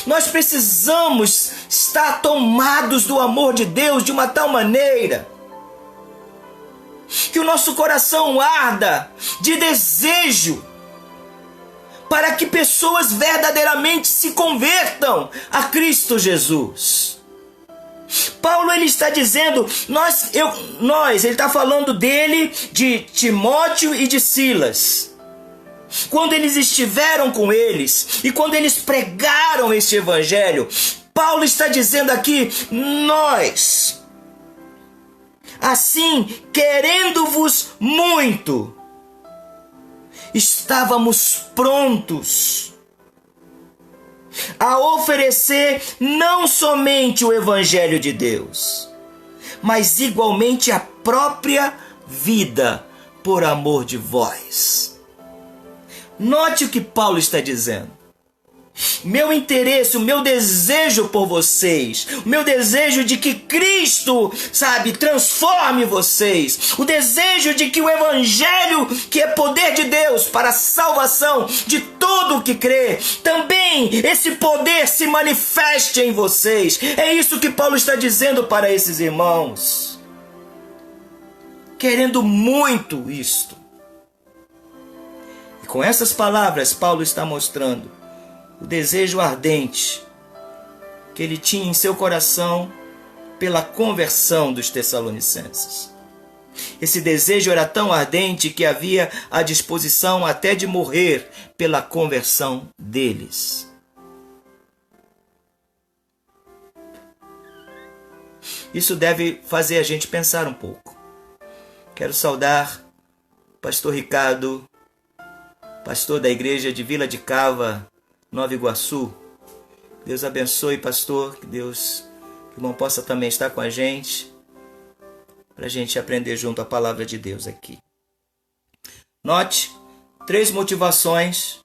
nós precisamos estar tomados do amor de Deus de uma tal maneira que o nosso coração arda de desejo para que pessoas verdadeiramente se convertam a Cristo Jesus. Paulo, ele está dizendo, ele está falando dele, de Timóteo e de Silas. Quando eles estiveram com eles e quando eles pregaram este evangelho, Paulo está dizendo aqui, nós, assim, querendo-vos muito, estávamos prontos a oferecer não somente o evangelho de Deus, mas igualmente a própria vida por amor de vós. Note o que Paulo está dizendo. Meu interesse, o meu desejo por vocês, o meu desejo de que Cristo, transforme vocês, o desejo de que o Evangelho, que é poder de Deus para a salvação de todo o que crê, também esse poder se manifeste em vocês. É isso que Paulo está dizendo para esses irmãos, querendo muito isto. E com essas palavras, Paulo está mostrando o desejo ardente que ele tinha em seu coração pela conversão dos Tessalonicenses. Esse desejo era tão ardente que havia a disposição até de morrer pela conversão deles. Isso deve fazer a gente pensar um pouco. Quero saudar o pastor Ricardo, pastor da igreja de Vila de Cava, Nova Iguaçu. Deus abençoe, pastor, que o irmão possa também estar com a gente, para a gente aprender junto a palavra de Deus aqui. Note 3 motivações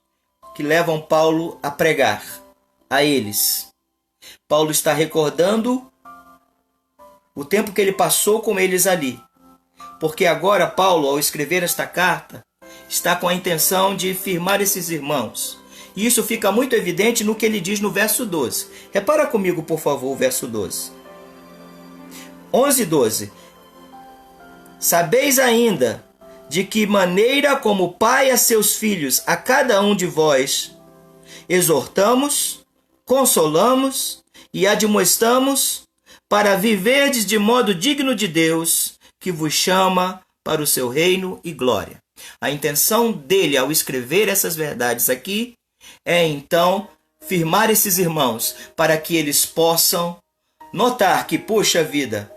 que levam Paulo a pregar a eles. Paulo está recordando o tempo que ele passou com eles ali, porque agora Paulo, ao escrever esta carta, está com a intenção de firmar esses irmãos. E isso fica muito evidente no que ele diz no verso 12. Repara comigo, por favor, o verso 12. 11 e 12. Sabeis ainda de que maneira, como o Pai a seus filhos, a cada um de vós, exortamos, consolamos e admoestamos para viverdes de modo digno de Deus, que vos chama para o seu reino e glória. A intenção dele ao escrever essas verdades aqui é então firmar esses irmãos para que eles possam notar que, poxa vida,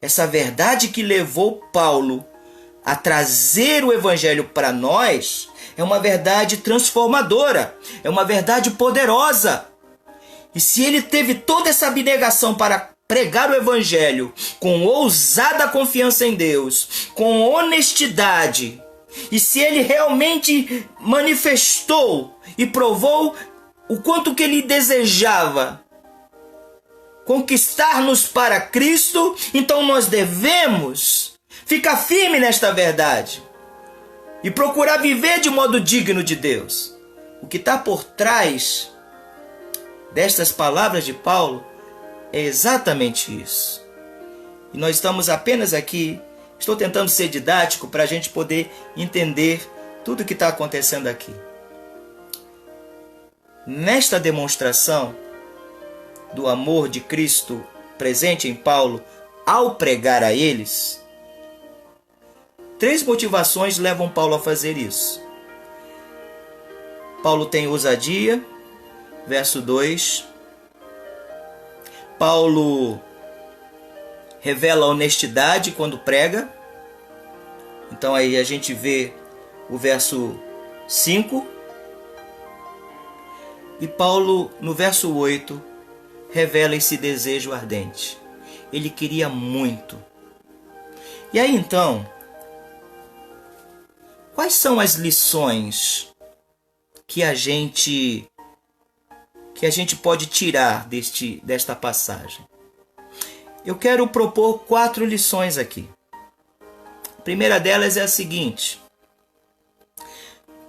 essa verdade que levou Paulo a trazer o evangelho para nós é uma verdade transformadora, é uma verdade poderosa. E se ele teve toda essa abnegação para pregar o evangelho com ousada confiança em Deus, com honestidade, e se ele realmente manifestou e provou o quanto que ele desejava conquistar-nos para Cristo, então nós devemos ficar firme nesta verdade e procurar viver de modo digno de Deus. O que está por trás destas palavras de Paulo é exatamente isso. E nós estamos apenas aqui, estou tentando ser didático para a gente poder entender tudo o que está acontecendo aqui. Nesta demonstração do amor de Cristo presente em Paulo ao pregar a eles, 3 motivações levam Paulo a fazer isso. Paulo tem ousadia, verso 2. Paulo revela honestidade quando prega. Então aí a gente vê o verso 5. E Paulo, no verso 8, revela esse desejo ardente. Ele queria muito. E aí então, quais são as lições que a gente pode tirar desta passagem? Eu quero propor 4 lições aqui. A primeira delas é a seguinte: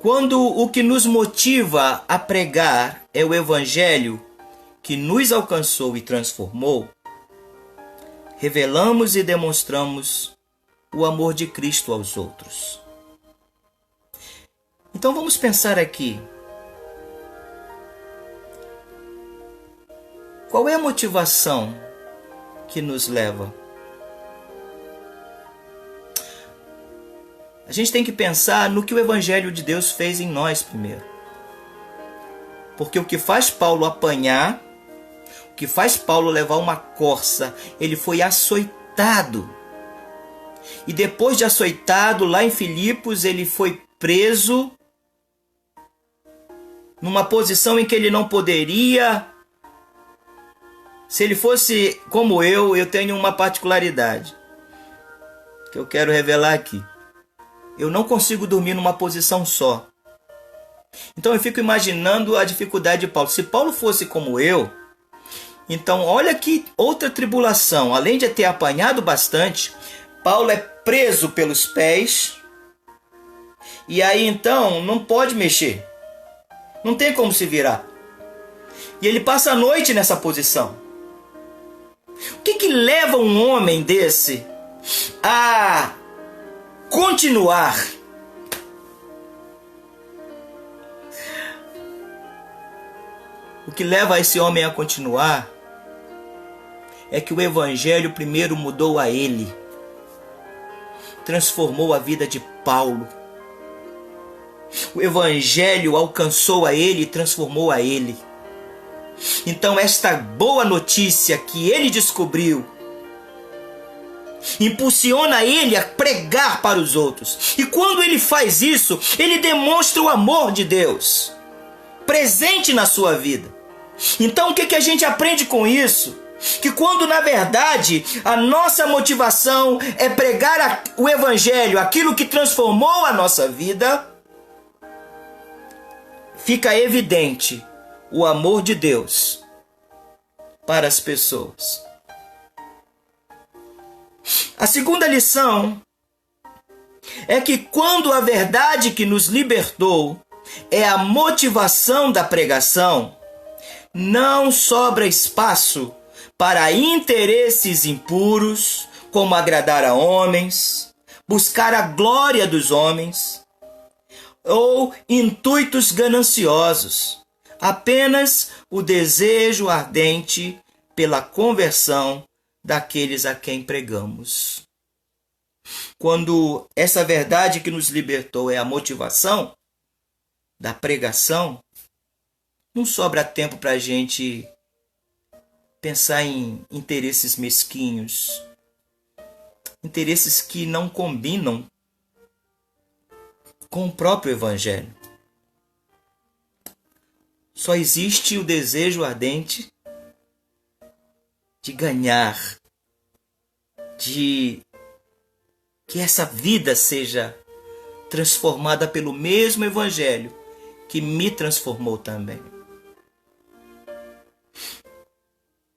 quando o que nos motiva a pregar é o evangelho que nos alcançou e transformou, revelamos e demonstramos o amor de Cristo aos outros. Então vamos pensar aqui. Qual é a motivação que nos leva? A gente tem que pensar no que o Evangelho de Deus fez em nós primeiro. Porque o que faz Paulo apanhar, o que faz Paulo levar uma corça, ele foi açoitado. E depois de açoitado, lá em Filipos, ele foi preso numa posição em que ele não poderia. Se ele fosse como eu tenho uma particularidade que eu quero revelar aqui. Eu não consigo dormir numa posição só. Então eu fico imaginando a dificuldade de Paulo. Se Paulo fosse como eu, então olha que outra tribulação. Além de ter apanhado bastante, Paulo é preso pelos pés. E aí então não pode mexer. Não tem como se virar. E ele passa a noite nessa posição. O que leva um homem desse a continuar? O que leva esse homem a continuar é que o Evangelho primeiro mudou a ele, transformou a vida de Paulo. O Evangelho alcançou a ele e transformou a ele. Então esta boa notícia que ele descobriu impulsiona ele a pregar para os outros. E quando ele faz isso, ele demonstra o amor de Deus presente na sua vida. Então o que a gente aprende com isso? Que quando na verdade a nossa motivação é pregar o Evangelho, aquilo que transformou a nossa vida, fica evidente o amor de Deus para as pessoas. A segunda lição é que quando a verdade que nos libertou é a motivação da pregação, não sobra espaço para interesses impuros, como agradar a homens, buscar a glória dos homens ou intuitos gananciosos, apenas o desejo ardente pela conversão daqueles a quem pregamos. Quando essa verdade que nos libertou é a motivação da pregação, não sobra tempo para a gente pensar em interesses mesquinhos, interesses que não combinam com o próprio Evangelho. Só existe o desejo ardente de ganhar, de que essa vida seja transformada pelo mesmo Evangelho que me transformou também.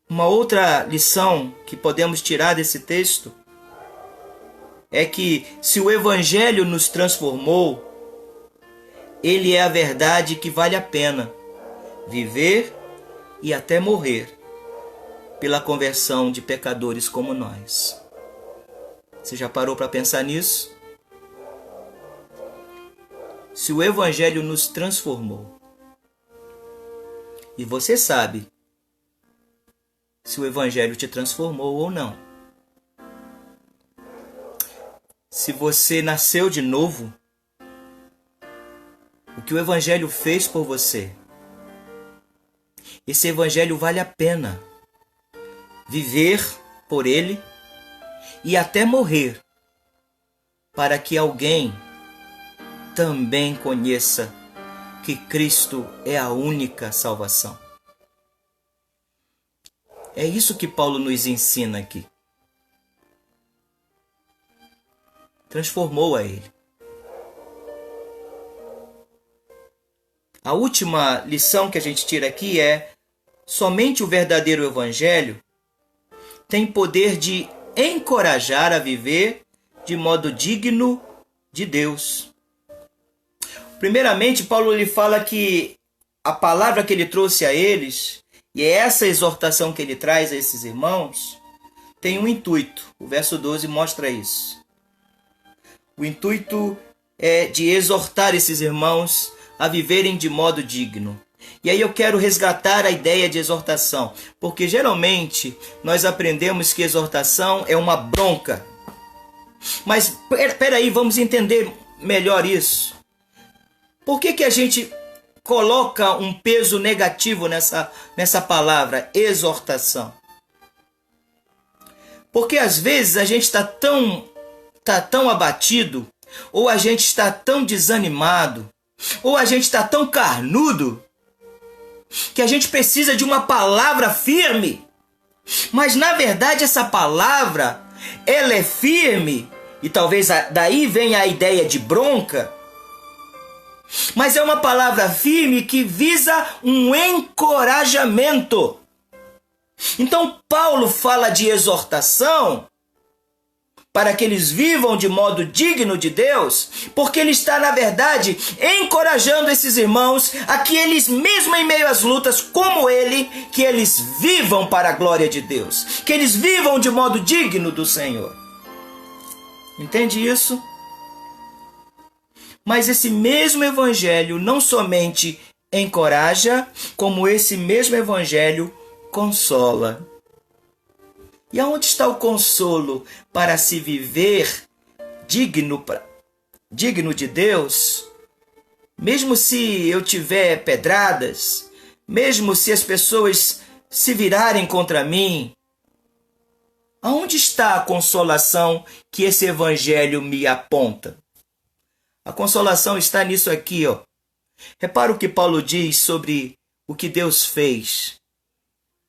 Uma outra lição que podemos tirar desse texto é que se o Evangelho nos transformou, ele é a verdade que vale a pena viver e até morrer pela conversão de pecadores como nós. Você já parou para pensar nisso? Se o Evangelho nos transformou, e você sabe se o Evangelho te transformou ou não. Se você nasceu de novo, o que o Evangelho fez por você, esse Evangelho vale a pena viver por ele e até morrer, para que alguém também conheça que Cristo é a única salvação. É isso que Paulo nos ensina aqui. Transformou a ele. A última lição que a gente tira aqui é: somente o verdadeiro Evangelho tem poder de encorajar a viver de modo digno de Deus. Primeiramente, Paulo lhe fala que a palavra que ele trouxe a eles, e é essa exortação que ele traz a esses irmãos, tem um intuito. O verso 12 mostra isso. O intuito é de exortar esses irmãos a viverem de modo digno. E aí eu quero resgatar a ideia de exortação, porque geralmente nós aprendemos que exortação é uma bronca. Mas peraí, vamos entender melhor isso. Por que a gente coloca um peso negativo nessa palavra, exortação? Porque às vezes a gente está tão abatido, ou a gente está tão desanimado, ou a gente está tão carnudo, que a gente precisa de uma palavra firme. Mas na verdade essa palavra, ela é firme, e talvez daí venha a ideia de bronca, mas é uma palavra firme que visa um encorajamento. Então Paulo fala de exortação para que eles vivam de modo digno de Deus, porque ele está, na verdade, encorajando esses irmãos a que eles, mesmo em meio às lutas como ele, que eles vivam para a glória de Deus, que eles vivam de modo digno do Senhor. Entende isso? Mas esse mesmo Evangelho não somente encoraja, como esse mesmo Evangelho consola. E aonde está o consolo para se viver digno de Deus? Mesmo se eu tiver pedradas, mesmo se as pessoas se virarem contra mim, aonde está a consolação que esse Evangelho me aponta? A consolação está nisso aqui, ó. Repara o que Paulo diz sobre o que Deus fez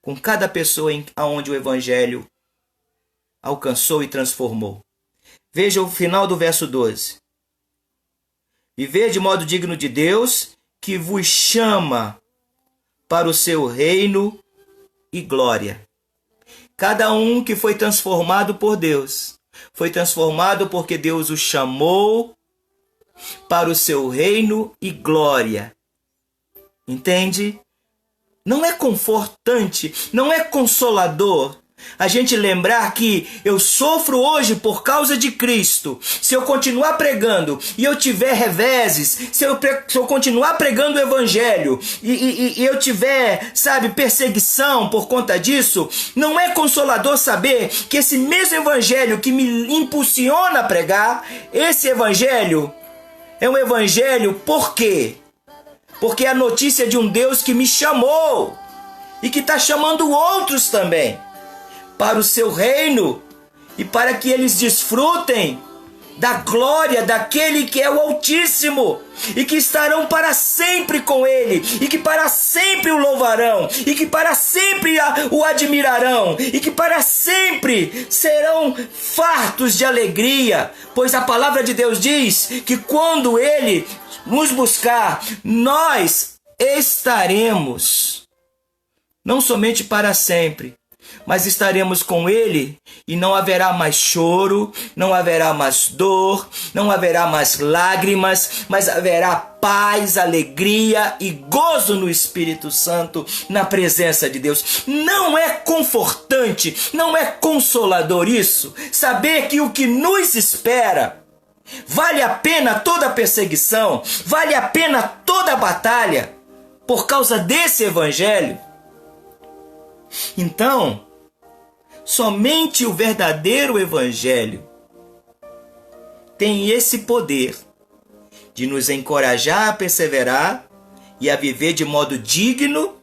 com cada pessoa aonde o Evangelho alcançou e transformou. Veja o final do verso 12. Viver de modo digno de Deus, que vos chama para o seu reino e glória. Cada um que foi transformado por Deus, foi transformado porque Deus o chamou para o seu reino e glória. Entende? Não é confortante, não é consolador A gente lembrar que eu sofro hoje por causa de Cristo. Se eu continuar pregando e eu tiver reveses, se eu continuar pregando o Evangelho e eu tiver, perseguição por conta disso, não é consolador saber que esse mesmo Evangelho que me impulsiona a pregar, esse Evangelho é um Evangelho por quê? Porque é a notícia de um Deus que me chamou e que está chamando outros também para o seu reino e para que eles desfrutem da glória daquele que é o Altíssimo e que estarão para sempre com ele e que para sempre o louvarão e que para sempre o admirarão e que para sempre serão fartos de alegria, pois a palavra de Deus diz que quando ele nos buscar, nós estaremos não somente para sempre, mas estaremos com ele e não haverá mais choro, não haverá mais dor, não haverá mais lágrimas, mas haverá paz, alegria e gozo no Espírito Santo, na presença de Deus. Não é confortante, não é consolador isso? Saber que o que nos espera vale a pena toda a perseguição, vale a pena toda a batalha por causa desse Evangelho? Então, somente o verdadeiro Evangelho tem esse poder de nos encorajar a perseverar e a viver de modo digno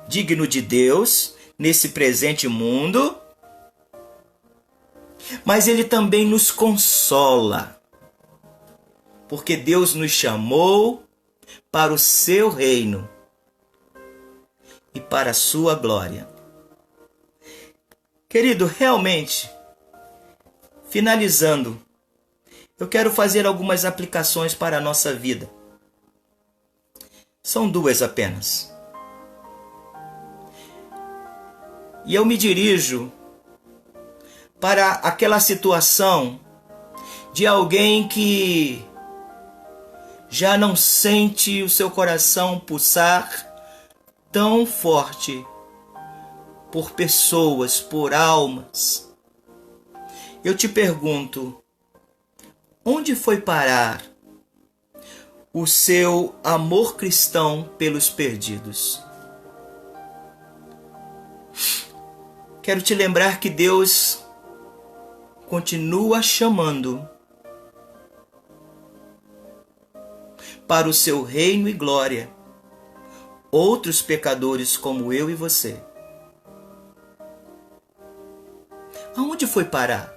de Deus nesse presente mundo, mas ele também nos consola, porque Deus nos chamou para o seu reino e para a sua glória. Querido, realmente, finalizando, eu quero fazer algumas aplicações para a nossa vida. São duas apenas. E eu me dirijo para aquela situação de alguém que já não sente o seu coração pulsar tão forte por pessoas, por almas. Eu te pergunto, onde foi parar o seu amor cristão pelos perdidos? Quero te lembrar que Deus continua chamando para o seu reino e glória outros pecadores como eu e você. Aonde foi parar?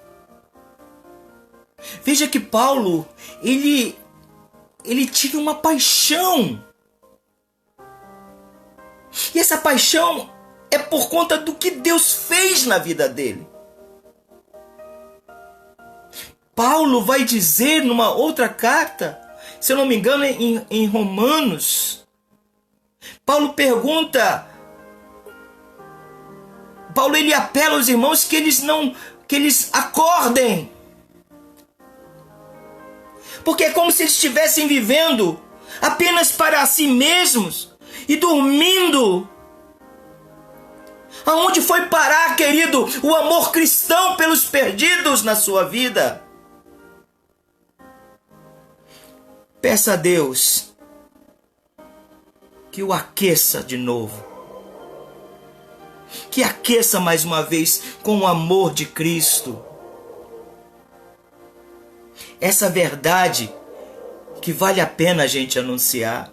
Veja que Paulo, ele tinha uma paixão. E essa paixão é por conta do que Deus fez na vida dele. Paulo vai dizer numa outra carta, se eu não me engano, em Romanos, Paulo pergunta, ele apela aos irmãos que eles acordem. Porque é como se eles estivessem vivendo apenas para si mesmos e dormindo. Aonde foi parar, querido, o amor cristão pelos perdidos na sua vida? Peça a Deus que o aqueça de novo. Que aqueça mais uma vez com o amor de Cristo. Essa verdade que vale a pena a gente anunciar.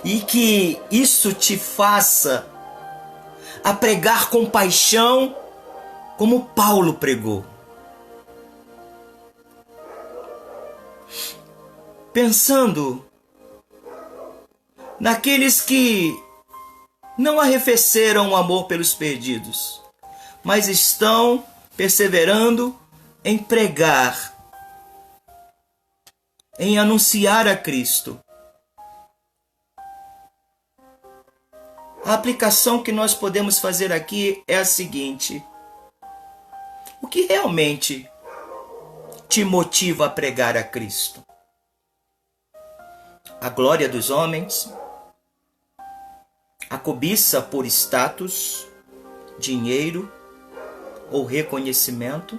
E que isso te faça a pregar com paixão como Paulo pregou. Pensando naqueles que não arrefeceram o amor pelos perdidos, mas estão perseverando em pregar, em anunciar a Cristo. A aplicação que nós podemos fazer aqui é a seguinte: o que realmente te motiva a pregar a Cristo? A glória dos homens? A cobiça por status, dinheiro ou reconhecimento?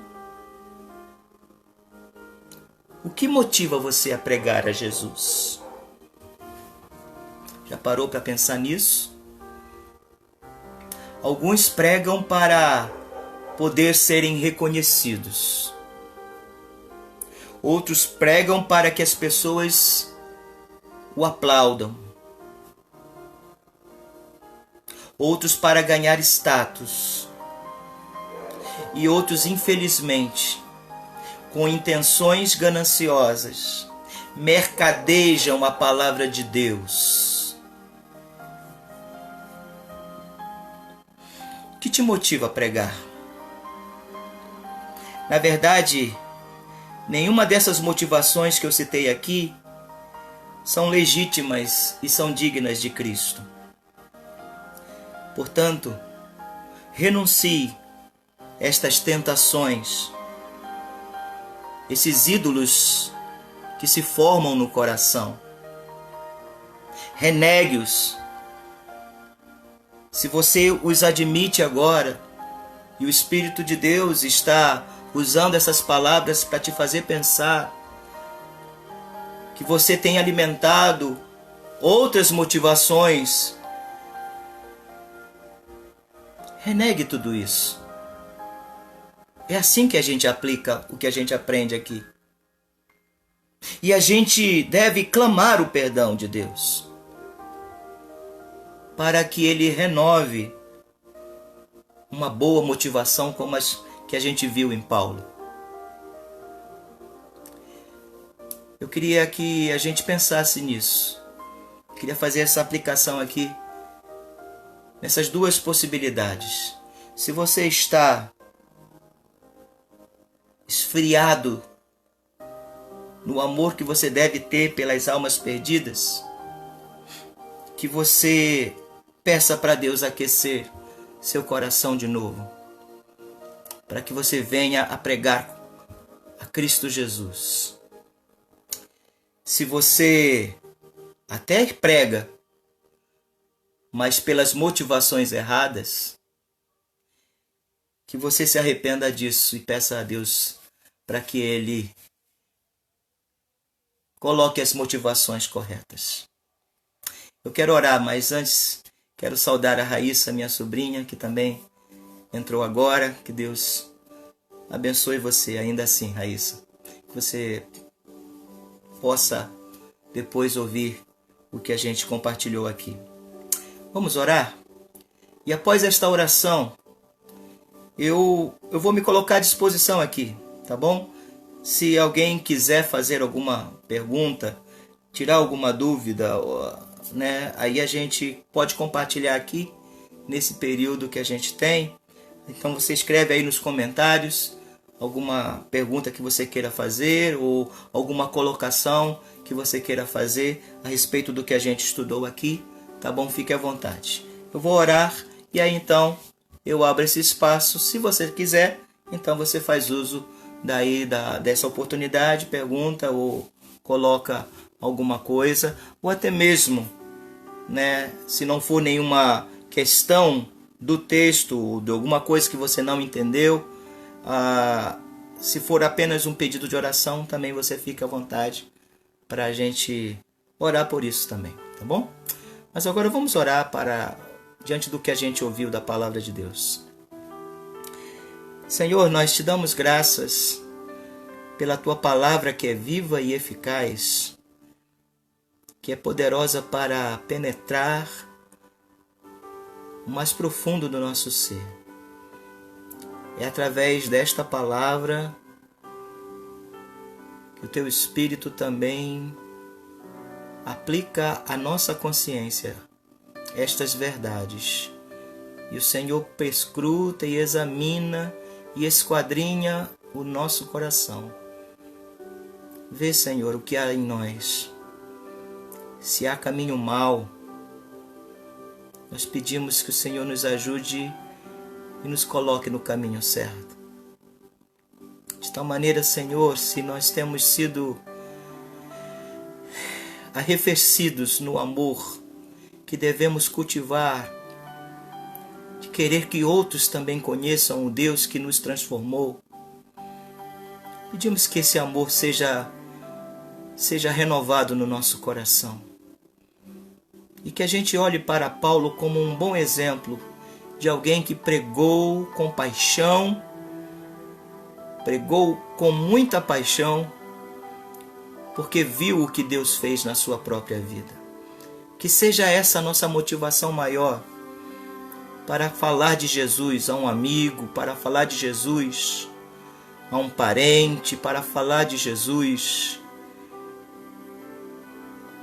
O que motiva você a pregar a Jesus? Já parou para pensar nisso? Alguns pregam para poder serem reconhecidos. Outros pregam para que as pessoas o aplaudam. Outros para ganhar status. E outros, infelizmente, com intenções gananciosas, mercadejam a palavra de Deus. O que te motiva a pregar? Na verdade, nenhuma dessas motivações que eu citei aqui são legítimas e são dignas de Cristo. Portanto, renuncie estas tentações, esses ídolos que se formam no coração. Renegue-os. Se você os admite agora, e o Espírito de Deus está usando essas palavras para te fazer pensar que você tem alimentado outras motivações, renegue tudo isso. É assim que a gente aplica o que a gente aprende aqui. E a gente deve clamar o perdão de Deus, para que Ele renove uma boa motivação como as que a gente viu em Paulo. Eu queria que a gente pensasse nisso. Eu queria fazer essa aplicação aqui, nessas duas possibilidades. Se você está esfriado no amor que você deve ter pelas almas perdidas, que você peça para Deus aquecer seu coração de novo, para que você venha a pregar a Cristo Jesus. Se você até prega, mas pelas motivações erradas, que você se arrependa disso e peça a Deus para que Ele coloque as motivações corretas. Eu quero orar, mas antes quero saudar a Raíssa, minha sobrinha, que também entrou agora. Que Deus abençoe você ainda assim, Raíssa. Que você possa depois ouvir o que a gente compartilhou aqui. Vamos orar? E após esta oração, eu vou me colocar à disposição aqui, tá bom? Se alguém quiser fazer alguma pergunta, tirar alguma dúvida, né, aí a gente pode compartilhar aqui nesse período que a gente tem. Então você escreve aí nos comentários alguma pergunta que você queira fazer ou alguma colocação que você queira fazer a respeito do que a gente estudou aqui, tá bom? Fique à vontade. Eu vou orar e aí então eu abro esse espaço. Se você quiser, então você faz uso dessa oportunidade, pergunta ou coloca alguma coisa, ou até mesmo, né, se não for nenhuma questão do texto ou de alguma coisa que você não entendeu, se for apenas um pedido de oração, também você fica à vontade para a gente orar por isso também, tá bom? Mas agora vamos orar diante do que a gente ouviu da palavra de Deus. Senhor, nós te damos graças pela tua palavra que é viva e eficaz, que é poderosa para penetrar o mais profundo do nosso ser. É através desta palavra que o teu Espírito também aplica à nossa consciência estas verdades. E o Senhor perscruta e examina e esquadrinha o nosso coração. Vê, Senhor, o que há em nós. Se há caminho mau, nós pedimos que o Senhor nos ajude e nos coloque no caminho certo. De tal maneira, Senhor, se nós temos sido arrefecidos no amor que devemos cultivar, de querer que outros também conheçam o Deus que nos transformou. Pedimos que esse amor seja renovado no nosso coração. E que a gente olhe para Paulo como um bom exemplo de alguém que pregou com paixão, pregou com muita paixão, porque viu o que Deus fez na sua própria vida. Que seja essa a nossa motivação maior para falar de Jesus a um amigo, para falar de Jesus a um parente, para falar de Jesus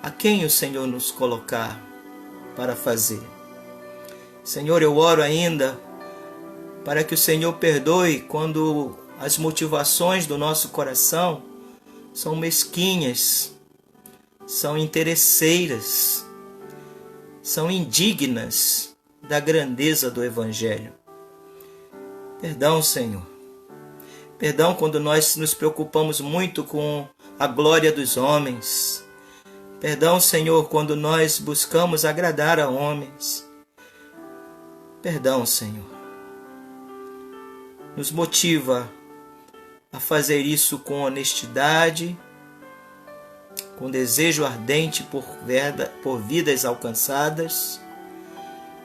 a quem o Senhor nos colocar para fazer. Senhor, eu oro ainda para que o Senhor perdoe quando as motivações do nosso coração são mesquinhas, são interesseiras, são indignas da grandeza do Evangelho. Perdão, Senhor. Perdão quando nós nos preocupamos muito com a glória dos homens. Perdão, Senhor, quando nós buscamos agradar a homens. Perdão, Senhor. Nos motiva a fazer isso com honestidade, com desejo ardente por vidas alcançadas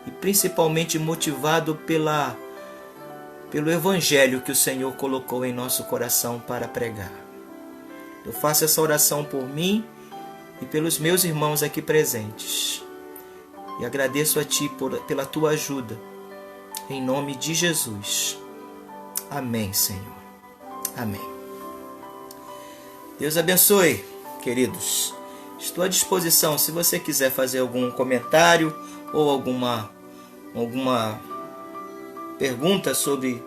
e principalmente motivado pelo Evangelho que o Senhor colocou em nosso coração para pregar. Eu faço essa oração por mim e pelos meus irmãos aqui presentes. E agradeço a Ti pela Tua ajuda. Em nome de Jesus. Amém, Senhor. Amém. Deus abençoe, queridos. Estou à disposição se você quiser fazer algum comentário ou alguma pergunta sobre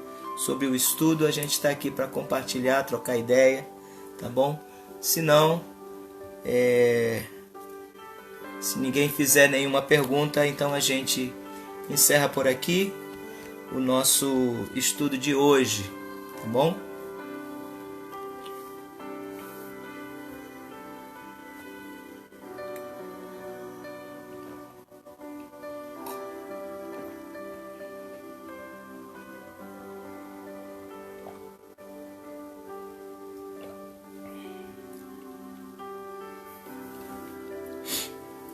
o estudo. A gente está aqui para compartilhar, trocar ideia, tá bom? Se não, se ninguém fizer nenhuma pergunta, então a gente encerra por aqui o nosso estudo de hoje, tá bom?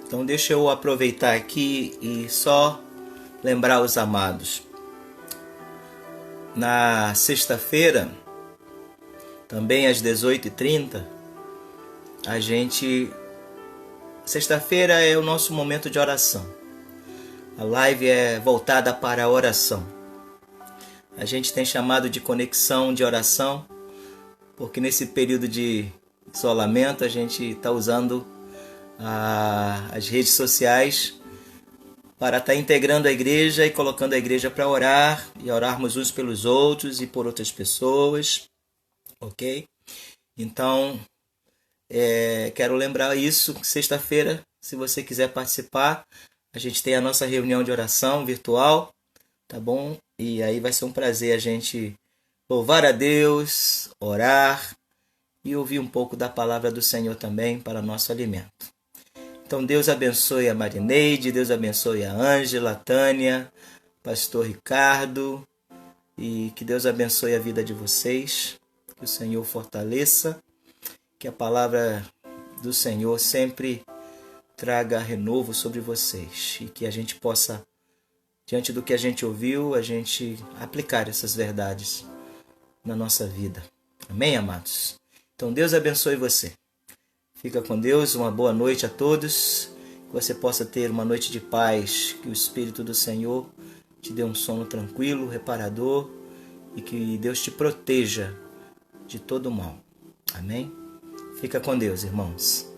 Então deixa eu aproveitar aqui e só lembrar os amados. Na sexta-feira, também às 18h30, sexta-feira é o nosso momento de oração. A live é voltada para a oração. A gente tem chamado de conexão de oração, porque nesse período de isolamento a gente está usando as redes sociais para estar integrando a igreja e colocando a igreja para orar e orarmos uns pelos outros e por outras pessoas, ok? Então, quero lembrar isso, sexta-feira, se você quiser participar, a gente tem a nossa reunião de oração virtual, tá bom? E aí vai ser um prazer a gente louvar a Deus, orar e ouvir um pouco da palavra do Senhor também para nosso alimento. Então Deus abençoe a Marineide, Deus abençoe a Ângela, a Tânia, Pastor Ricardo, e que Deus abençoe a vida de vocês, que o Senhor fortaleça, que a palavra do Senhor sempre traga renovo sobre vocês e que a gente possa, diante do que a gente ouviu, a gente aplicar essas verdades na nossa vida. Amém, amados? Então Deus abençoe você. Fica com Deus, uma boa noite a todos, que você possa ter uma noite de paz, que o Espírito do Senhor te dê um sono tranquilo, reparador, e que Deus te proteja de todo mal. Amém? Fica com Deus, irmãos.